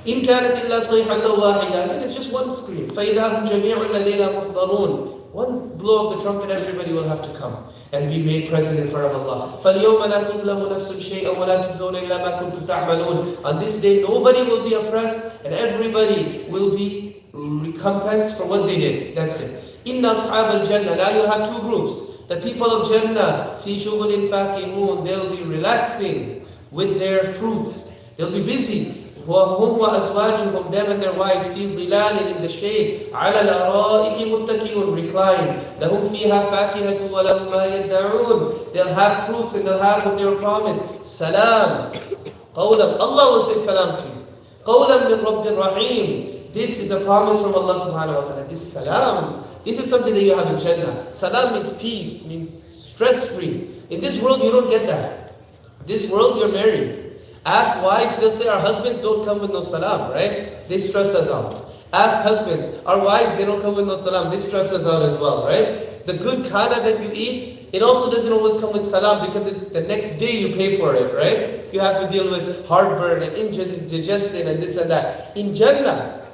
إِن كَانَتْ إِلَّا صَيْحَةً وَاحِدَةً. And it's just one scream. فَإِذَا هُمْ جَمِيعٌ لَدَيْنَا مُحْضَرُونَ. One blow of the trumpet, everybody will have to come and be made present in front of Allah. فَالْيَوْمَ لَا تُظْلَمُ نَفْسٌ شَيْئًا وَلَا تُجْزَوْنَ إِلَّا مَا كُنْتُمْ تَعْمَلُونَ. On this day, nobody will be oppressed and everybody will be recompensed for what they did. That's it. إِنَّ أَصْحَابَ الْجَنَّةِ. Now you'll have two groups. The people of Jannah, فِي شُغُلٍ فَاكِهُونَ. They'll be relaxing with their fruits. They'll be busy. وَهُمْ وَأَزْوَاجُهُمْ. Them and their wives, فِي ظِلَالٍ. In the shade. عَلَى الْأَرَائِكِ مُتَّكِئُونَ. Recline. لَهُمْ فِيهَا فَاكِهَةٌ وَلَهُمْ مَا يَدَّعُونَ. They'll have fruits and they'll have what they were promised. Salam. قَوْلًا. Allah will say salam to you. قَوْلًا مِنْ رَبِّ الرَّحِيمِ. This is a promise from Allah subhanahu wa ta'ala. This salam. This is something that you have in Jannah. Salam means peace, means stress-free. In this world, you don't get that. This world, you're married. Ask wives, they'll say our husbands don't come with no salam, right? They stress us out. Ask husbands, our wives, they don't come with no salam. They stress us out as well, right? The good khana that you eat, it also doesn't always come with salam because the next day you pay for it, right? You have to deal with heartburn and indigestion and this and that. In Jannah,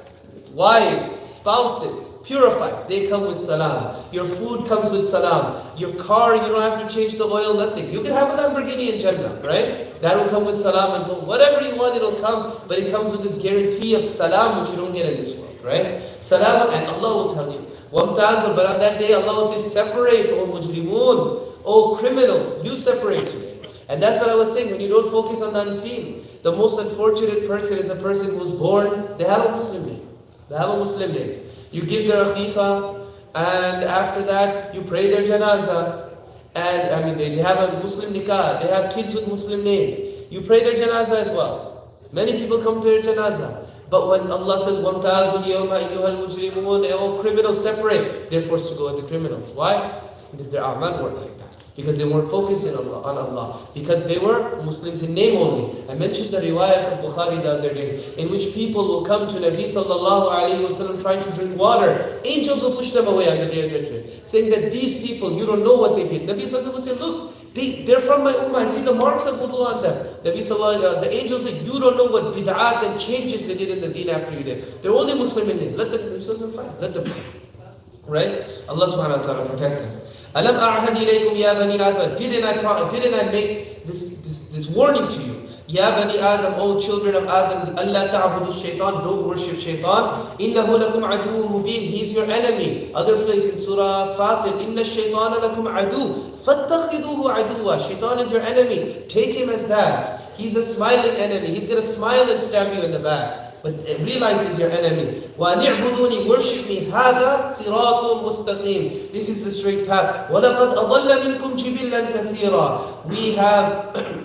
wives, spouses, purified, they come with salam. Your food comes with salam. Your car, you don't have to change the oil, nothing. You can have a Lamborghini in Jannah, right? That will come with salam as well. Whatever you want, it'll come, but it comes with this guarantee of salam, which you don't get in this world, right? Salam, and Allah will tell you. وَامْتَازُوا. But on that day, Allah will say, separate, O mujrimun, O criminals, you separate today. And that's what I was saying, when you don't focus on the unseen. The most unfortunate person is a person who was born, they have a Muslim name. They have a Muslim name. You give their aqiqah, and after that, you pray their janazah. And they have a Muslim nikah, they have kids with Muslim names. You pray their janazah as well. Many people come to their janazah. But when Allah says, وَامْتَازُوا الْيَوْمَ أَيُّهَا الْمُجْرِمُونَ, all criminals separate, they're forced to go with the criminals. Why? Because their a'mal work like that. Because they weren't focusing on Allah. Because they were Muslims in name only. I mentioned the riwayat of Bukhari the other day, in which people will come to Nabi sallallahu alayhi wa sallam trying to drink water. Angels will push them away on the day of judgment, saying that these people, you don't know what they did. Nabi sallallahu alayhi wa sallam will say, look, they're from my ummah. I see the marks of wudu on them. Nabi sallallahu alayhi wa sallam, the angels say, you don't know what bid'at and changes they did in the deen after you did. They're only Muslim in name. Let them, fine. Let them. Right? Allah subhanahu wa ta'ala protect us. Alam a'had ilaykum ya bani Adam. Didn't I make this warning to you? Ya bani Adam, O children of Adam, Allah ta'budu shaitan, don't worship shaitan. Innahu lakum aduwwun mubin. He's your enemy. Other place in Surah Fatir, Inna shaitana lakum adu. Fattakhiduhu aduwwa. Shaitan is your enemy. Take him as that. He's a smiling enemy. He's going to smile and stab you in the back. But realize he's your enemy. وَأَنِعْبُدُونِي, worship me. هَذَا صِرَاطٌ مُسْتَقِيم. This is the straight path. وَلَقَدْ أَضَلَّ مِنْكُمْ جِبِلًّا كَثِيرًا. We have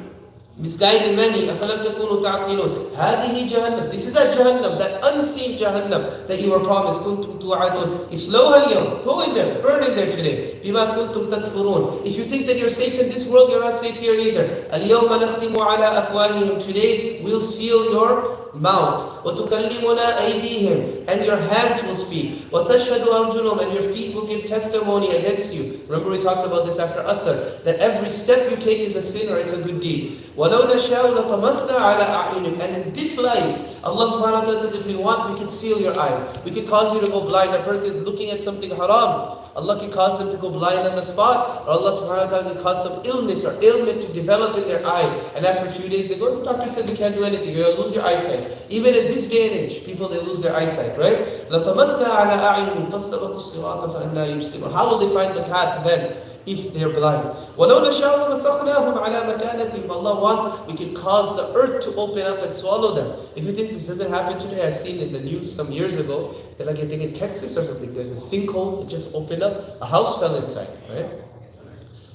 misguided many. أَفَلَمْ تَكُونُوا تَعْقِلُونَ. هَذِهِ جَهَنَّمْ. This is that Jahannam, that unseen Jahannam that you were promised. كُنْتُمْ تُوعَدُونَ. إِسْلَوْهَا الْيَوْمَ. Go in there, burn in there today. بِمَا كُنْتُمْ تَكْفُرُونَ. If you think that you're safe in this world, you're not safe here either. الْيَوْمَ نَخْتِمُ عَلَىٰ أَفْوَاهِهِمْ. Today we'll seal your mouths. وَتُكَلِّمُنَا أَيْدِيهِمْ. And your hands will speak. وَتَشْهَدُ أَرْجُلُهُمْ. And your feet will give testimony against you. Remember we talked about this after Asr, that every step you take is a sin or it's a good deed. وَلَوْ نَشَاءُ لَطَمَسْنَا عَلَىٰ أَعْيُنِهِمْ. And in this life, Allah subhanahu wa ta'ala says, if we want, we can seal your eyes. We can cause you to go blind. A person is looking at something haram. Allah can cause them to go blind on the spot, or Allah subhanahu wa ta'ala can cause some illness or ailment to develop in their eye. And after a few days they go, the doctor said you can't do anything, you're going to lose your eyesight. Even in this day and age, people, they lose their eyesight, right? لَطَمَسْنَا عَلَىٰ أَعْيُنِهِمْ فَاسْتَبَقُوا الصِّرَاطَ فَأَنَّىٰ يُبْصِرُونَ. How will they find the path then if they're blind? وَلَوْ نَشَاءُ لَمَسَخْنَاهُمْ عَلَىٰ مَكَانَتِهِمْ. If Allah wants, we can cause the earth to open up and swallow them. If you think this doesn't happen today, I've seen in the news some years ago, that like I think in Texas or something, there's a sinkhole that just opened up, a house fell inside, right?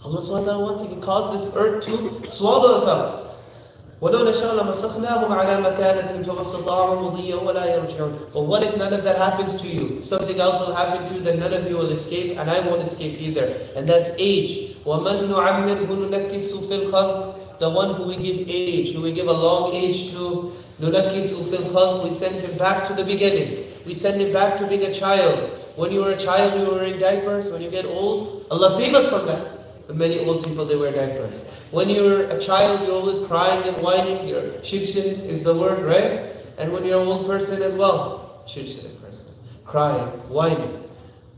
Allah subhanahu wa ta'ala wants, He can cause this earth to swallow us up. وَلَوْ نَشَاءُ لَمَسَخْنَاهُمْ عَلَىٰ مَكَانَتِهِمْ فَمَا اسْتَطَاعُوا مُضِيًّا وَلَا يَرْجِعُونَ. But what if none of that happens to you? Something else will happen to you, then none of you will escape, and I won't escape either. And that's age. وَمَنْ نُعَمِّرْهُ نُنَكِّسُ فِي الْخَلْقِ. The one who we give age, who we give a long age to, نُنَكِّسُ فِي الْخَلْقِ. We send him back to the beginning. We send him back to being a child. When you were a child, you were wearing diapers. When you get old, Allah save us from that. But many old people, they wear diapers. When you're a child, you're always crying and whining. Your shirshin is the word, right? And when you're an old person as well, shirshin person, crying, whining,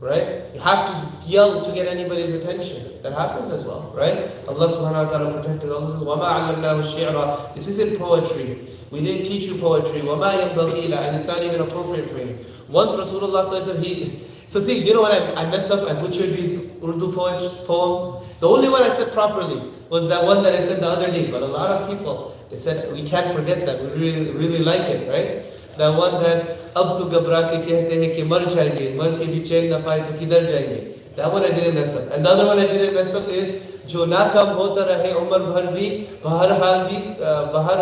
right? You have to yell to get anybody's attention. That happens as well, right? Allah subhanahu wa ta'ala protected us. وَمَا عَلَّمْنَاهُ الشِّعْرَ. This isn't poetry. We didn't teach you poetry. وَمَا يَنْبَغِي لَهُ. And it's not even appropriate for you. Once Rasulullah said, so see, you know what, I messed up, I butchered these Urdu poems. The only one I said properly was that one that I said the other day. But a lot of people, they said, we can't forget that. We really like it, right? That one that, Ab to gabra ke kehte hai ki mar jayenge, mar ke bhi chain na paaye to kidhar jayenge. That one I didn't mess up. And the other one I didn't mess up is, Jo nakam hota rahe umar bhar bhi, bahar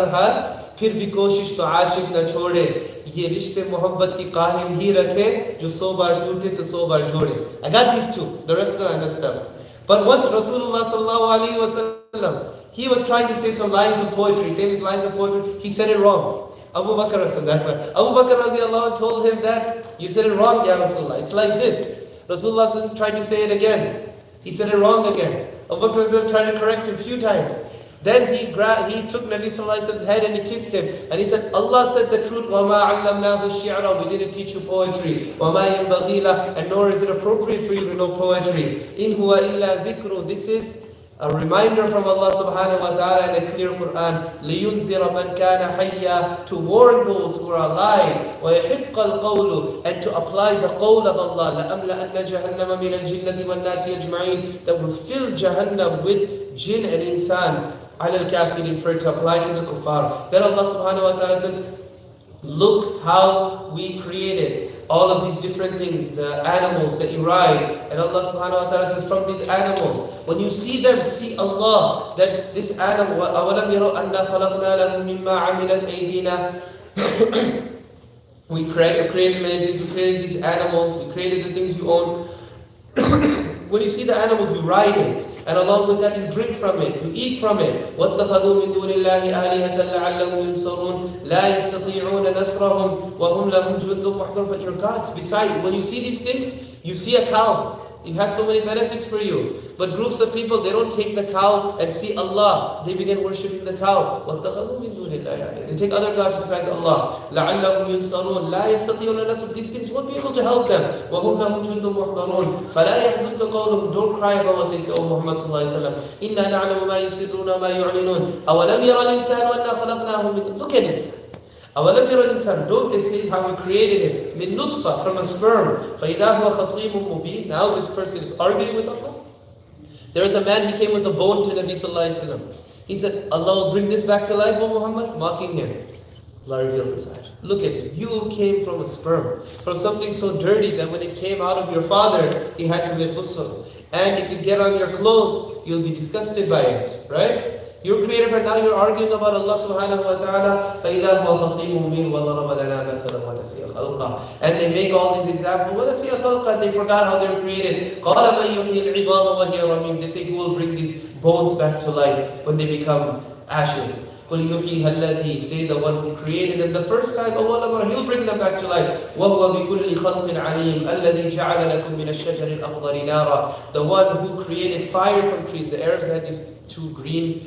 hal, फिर भी कोशिश तो आशिक न छोड़े, ये रिश्ते मोहब्बत की कायम ही रखे, जो 100 बार टूटे तो 100 बार जोड़े. I got these two. The rest of them I messed up. But once Rasulullah sallallahu alaihi wasallam, he was trying to say some lines of poetry, famous lines of poetry. He said it wrong. Abu Bakr said that's why. Abu Bakr radiallahu anh told him that you said it wrong, Ya Rasulullah. It's like this. Rasulullah tried to say it again. He said it wrong again. Abu Bakr tried to correct him a few times. Then he took Nabi Sallallahu Alaihi Wasallam's head and he kissed him. And he said, Allah said the truth. وَمَا عَلَّمْنَاهُ الشِّعْرَ. We didn't teach you poetry. وَمَا يَنْبَغِي لَهُ. And nor is it appropriate for you to know poetry. إِنْ هُوَ إِلَّا ذِكْرٌ. This is a reminder from Allah subhanahu wa ta'ala in a clear Quran. لِيُنْذِرَ مَنْ كَانَ حَيًّا. To warn those who are alive. وَيَحِقَّ الْقَوْلُ. And to apply the qawl of Allah. لَأَمْلَأَنَّ جَهَنَّمَ مِنَ الْجِنَّةِ وَالنَّاسِ أَجْمَعِينَ. That will fill Jahannam with jinn and insan. على الكافرين, for it to apply to the kuffar. Then Allah subhanahu wa ta'ala says, look how we created all of these different things, the animals that you ride. And Allah subhanahu wa ta'ala says, from these animals, when you see them, see Allah, that this animal, أَوَلَمْ يَرَوْا أَنَّا خَلَقْنَا لَهُم مِّمَّا عَمِلَتْ أَيْدِينَا. We created many things, we created these animals, we created the things you own. When you see the animal, you ride it. And along with that, you drink from it, you eat from it. وَاتَّخَذُوا مِن دُونِ اللَّهِ آلِهَةً لَعَلَّهُمْ يُنصَرُونَ لَا يَسْتَطِيعُونَ نَصْرَهُمْ وَهُمْ لَهُمْ جُندٌ مُحْضَرٌ. But your gods, besides, when you see these things, you see a cow. It has so many benefits for you. But groups of people, they don't take the cow and see Allah. They begin worshipping the cow. وَاتَّخَذُوا مِن دُونِ اللَّهِ. They take other gods besides Allah. لَعَلَّهُمْ يُنْصَرُونَ لَا يَسْتَطِيعُونَ نَصْرَ. These things won't be able to help them. وَهُمْ لَهُمْ جُندٌ مُحْضَرُونَ فَلَا يَحْزُنْكَ قَوْلُهُم. Don't cry about what they say, O Muhammad sallallahu alayhi wa sallam. إِنَّا نَعْلَمُ مَا يُسِرُّونَ وَمَا يُعْلِنُونَ أَوَلَمْ يَرَ الْإِنسَانُ أَنَّا خَلَقْنَاهُ مِنْ. Look at it. أَوَلَمْ يَرَ الْإِنسَانُ. Don't they see how we created him? مِن نُطْفَةٍ, from a sperm. فَإِذَا هُوَ خَصِيمٌ مُبِينٌ. Now this person is arguing with Allah. There was a man, he came with a bone to Nabi sallallahu alayhi wa sallam. He said, Allah will bring this back to life, O Muhammad? Mocking him. Allah revealed this ayah. Look at it. You came from a sperm, from something so dirty that when it came out of your father, he had to make ghusl. And it could get on your clothes, you'll be disgusted by it, right? You're created, and now you're arguing about Allah subhanahu wa ta'ala. فَإِذَا هُوَ خَصِيمٌ مُبِينٌ وَضَرَبَ لَنَا مَثَلًا وَنَسِيَ خَلْقَهُ. And they make all these examples. وَنَسِيَ خَلْقَهُ. They forgot how they were created. قَالَ مَنْ يُحْيِي الْعِظَامَ وَهِيَ رَمِيمٌ. They say, who will bring these bones back to life when they become ashes? قُلْ يُحْيِيهَا الَّذِي. Say the one who created them the first time, he'll bring them back to life. وَهُوَ بِكُلِّ خَلْقٍ عَلِيمٌ الَّذِي جَعَلَ لَكُم مِّنَ الشَّجَرِ الْأَخْضَرِ نَارًا. The one who created fire from trees. The Arabs had these two green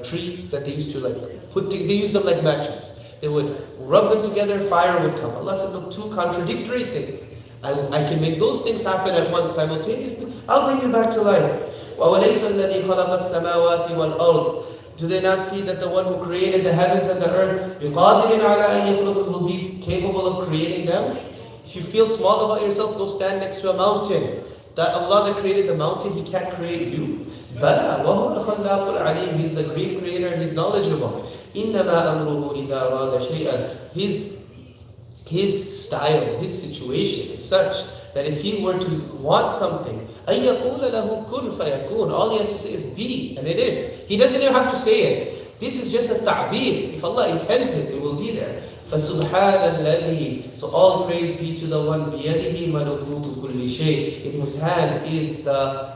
trees that they used to they used them like matches. They would rub them together, fire would come. Allah said, look, two contradictory things. I can make those things happen at once simultaneously. I'll bring you back to life. وَأَوَلَيْسَ الَّذِي خَلَقَ السَّمَاوَاتِ وَالْأَرْضِ. Do they not see that the one who created the heavens and the earth, بِقَادِرٍ عَلَىٰ أَن يَخْلُقَ, will be capable of creating them? If you feel small about yourself, go stand next to a mountain. That Allah that created the mountain, He can't create you. بَلَى وَهُوَ الْخَلَّاقُ الْعَلِيمُ. He's the great creator and He's knowledgeable. إِنَّمَا أَمْرُهُ إِذَا أَرَادَ شَيْئًا. His style, His situation is such that if He were to want something, أَن يَقُولَ لَهُ كُنْ فَيَكُونُ. All He has to say is be, and it is. He doesn't even have to say it. This is just a ta'bir. If Allah intends it, it will be there. فَسُبْحَانَ الَّذِي. So all praise be to the one بِيَدِهِ مَلَكُوتُ كُلِّ شَيْءٍ. In whose hand is the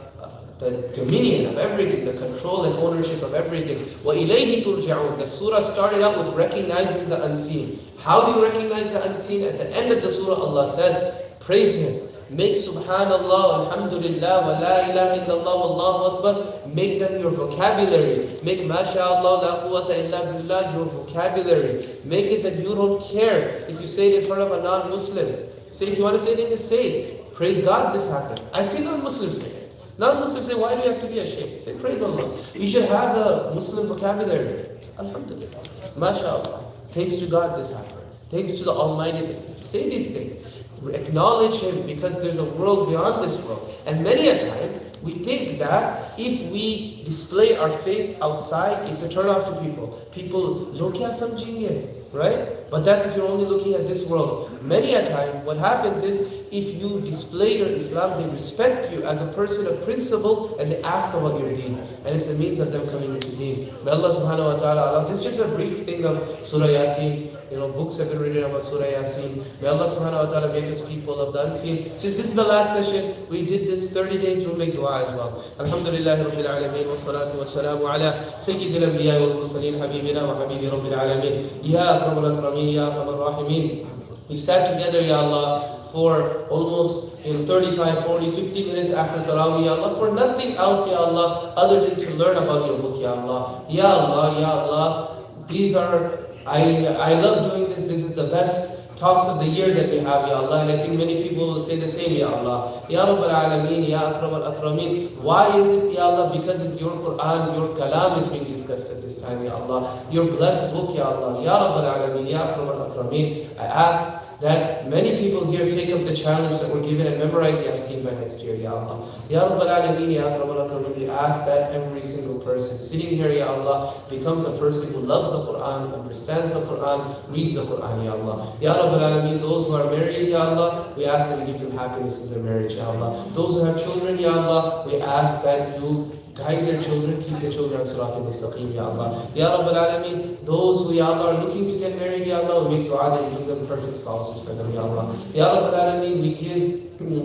dominion of everything, the control and ownership of everything. وَإِلَيْهِ تُرْجَعُونَ. The surah started out with recognizing the unseen. How do you recognize the unseen? At the end of the surah, Allah says, praise Him. Make subhanallah, alhamdulillah, wa la ilaha illallah, wallahu akbar. Make them your vocabulary. Make masha'Allah, la quwwata illa billah your vocabulary. Make it that you don't care if you say it in front of a non-Muslim. Say, if you want to say it, then say it. Praise God, this happened. I see non-Muslims say it. Non-Muslims say, why do you have to be ashamed? Say, praise Allah. You should have a Muslim vocabulary. Alhamdulillah. MashaAllah. Thanks to God this happened. Thanks to the Almighty. Say these things. Acknowledge Him, because there's a world beyond this world. And many a time, we think that if we display our faith outside, it's a turn off to people. People, lo kya samjhenge, right? But that's if you're only looking at this world. Many a time, what happens is, if you display your Islam, they respect you as a person of principle, and they ask about your deen. And it's a means of them coming into deen. May Allah subhanahu wa ta'ala, this is just a brief thing of Surah Yassin. Books have been written about Surah Yassin. May Allah subhanahu wa ta'ala make us people of the unseen. Since this is the last session, we did this 30 days, we'll make dua as well. Alhamdulillah Rabbil Alameen, wa salatu wa salamu ala Sayyidil Anbiya wal Mursaleen, Habibina wa Habibi Rabbil Alameen. Ya Akramul Akramin, Ya Arhamar Rahimin. We've sat together, Ya Allah, for almost 35, 40, 50 minutes after Taraweeh, Ya Allah, for nothing else, Ya Allah, other than to learn about your book, Ya Allah. Ya Allah, Ya Allah, these are, I love doing this. This is the best talks of the year that we have, Ya Allah. And I think many people will say the same, Ya Allah. Ya Rabbal Alameen, Ya Akram al-Akrameen. Why is it, Ya Allah? Because it's your Quran, your Kalam is being discussed at this time, Ya Allah. Your blessed book, Ya Allah. Ya Rabbal Alameen, Ya Akram al-Akrameen. I ask that many people here take up the challenge that we're given and memorize Yassin by next year, Ya Allah. Ya Rabbal Alameen, Ya Akram al-Akrameen. We ask that every single person sitting here, Ya Allah, becomes a person who loves the Quran, understands the Quran, reads the Quran, Ya Allah. Ya Rabbal Alameen, those who are married, Ya Allah, we ask that you give them happiness in their marriage, Ya Allah. Those who have children, Ya Allah, we ask that you guide their children, keep their children on Sirat al-Mustaqim, Ya Allah. Ya Rabbal Alameen, those who, Ya Allah, are looking to get married, Ya Allah, we make dua that you give them perfect spouses for them, Ya Allah. Ya Rabbal Alameen,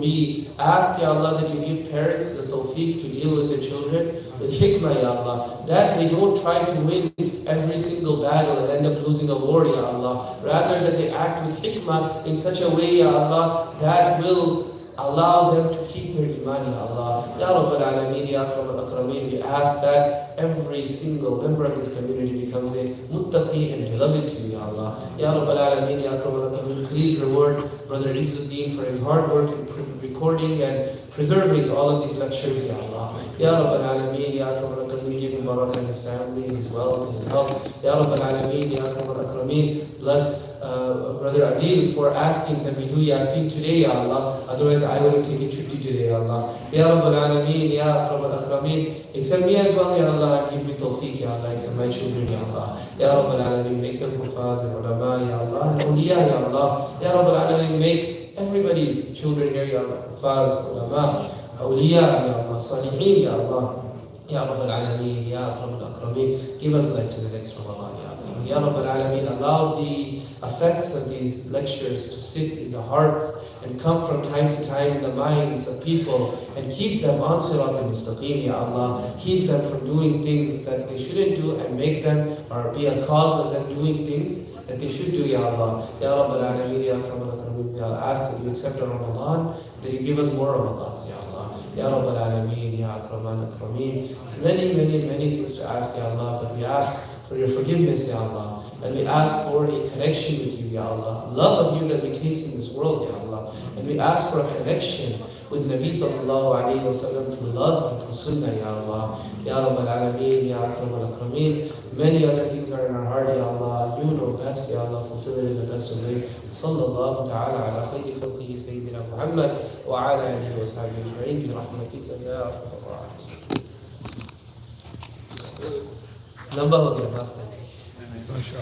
we ask, Ya Allah, that you give parents the tawfiq to deal with their children with hikmah, Ya Allah. That they don't try to win every single battle and end up losing a war, Ya Allah. Rather that they act with hikmah in such a way, Ya Allah, that will allow them to keep their iman, Ya Allah. Ya Rabbal Alameen, Ya Akram al-Akrameen, we ask that every single member of this community becomes a muttaqi and beloved to you, Ya Allah. Ya Rabbal Alameen, Ya Akram al-Akrameen, please reward Brother Izzuddin for his hard work in recording and preserving all of these lectures, Ya Allah. Ya Rabbal Alameen, Ya Akram al-Akrameen, give him barakah in his family, in his wealth, in his health. Ya Rabbal Alameen, Ya Akram al-Akrameen, bless Brother Adil for asking that we do Yassin today, Ya Allah. Otherwise, I would have taken Chutti today, Ya Allah. Ya Rabbal Alameen, Ya Akram al-Akrameen, accept me as well, Ya Allah, and give me tawfiq, Ya Allah, accept my children, Ya Allah. Ya Rabbal Alameen, make them hufaz and ulama, Ya Allah, and awliya, Ya Allah. Ya Rabbal Alameen, make everybody's children here, Ya Allah, hufaz, ulama, awliya, Ya Allah, salihin, Ya Allah. Ya Rabbal Alameen, Ya Akram al-Akrameen, give us life to the next Ramadan, Ya Allah. Ya Rabbal Alameen, allow the effects of these lectures to sit in the hearts and come from time to time in the minds of people and keep them on Sirat al-Mustaqim, Ya Allah. Keep them from doing things that they shouldn't do and make them or be a cause of them doing things that they should do, Ya Allah. Ya Rabbal Alameen, Ya Akram al-Akrameen, we ask that you accept our Ramadan, that you give us more Ramadans, Ya Allah. Ya Rabbal Alameen, Ya Akram al-Akrameen. There's many things to ask, Ya Allah, but we ask for your forgiveness, Ya Allah. And we ask for a connection with you, Ya Allah. Love of you that we taste in this world, Ya Allah. And we ask for a connection with Nabi sallallahu alayhi wa sallam to love and to sunnah, Ya Allah. Ya Rabbal Alameen, Ya Akram al-Akrameen. Many other things are in our heart, Ya Allah. You know best, Ya Allah. Fulfill it in the best of ways. Sallallahu ta'ala ala khayri khalqihi Sayyidina Muhammad wa ala alihi wa sahbihi ajma'in bi rahmatika ya Arhamar Rahimin. Number ho gaya, maaf karna.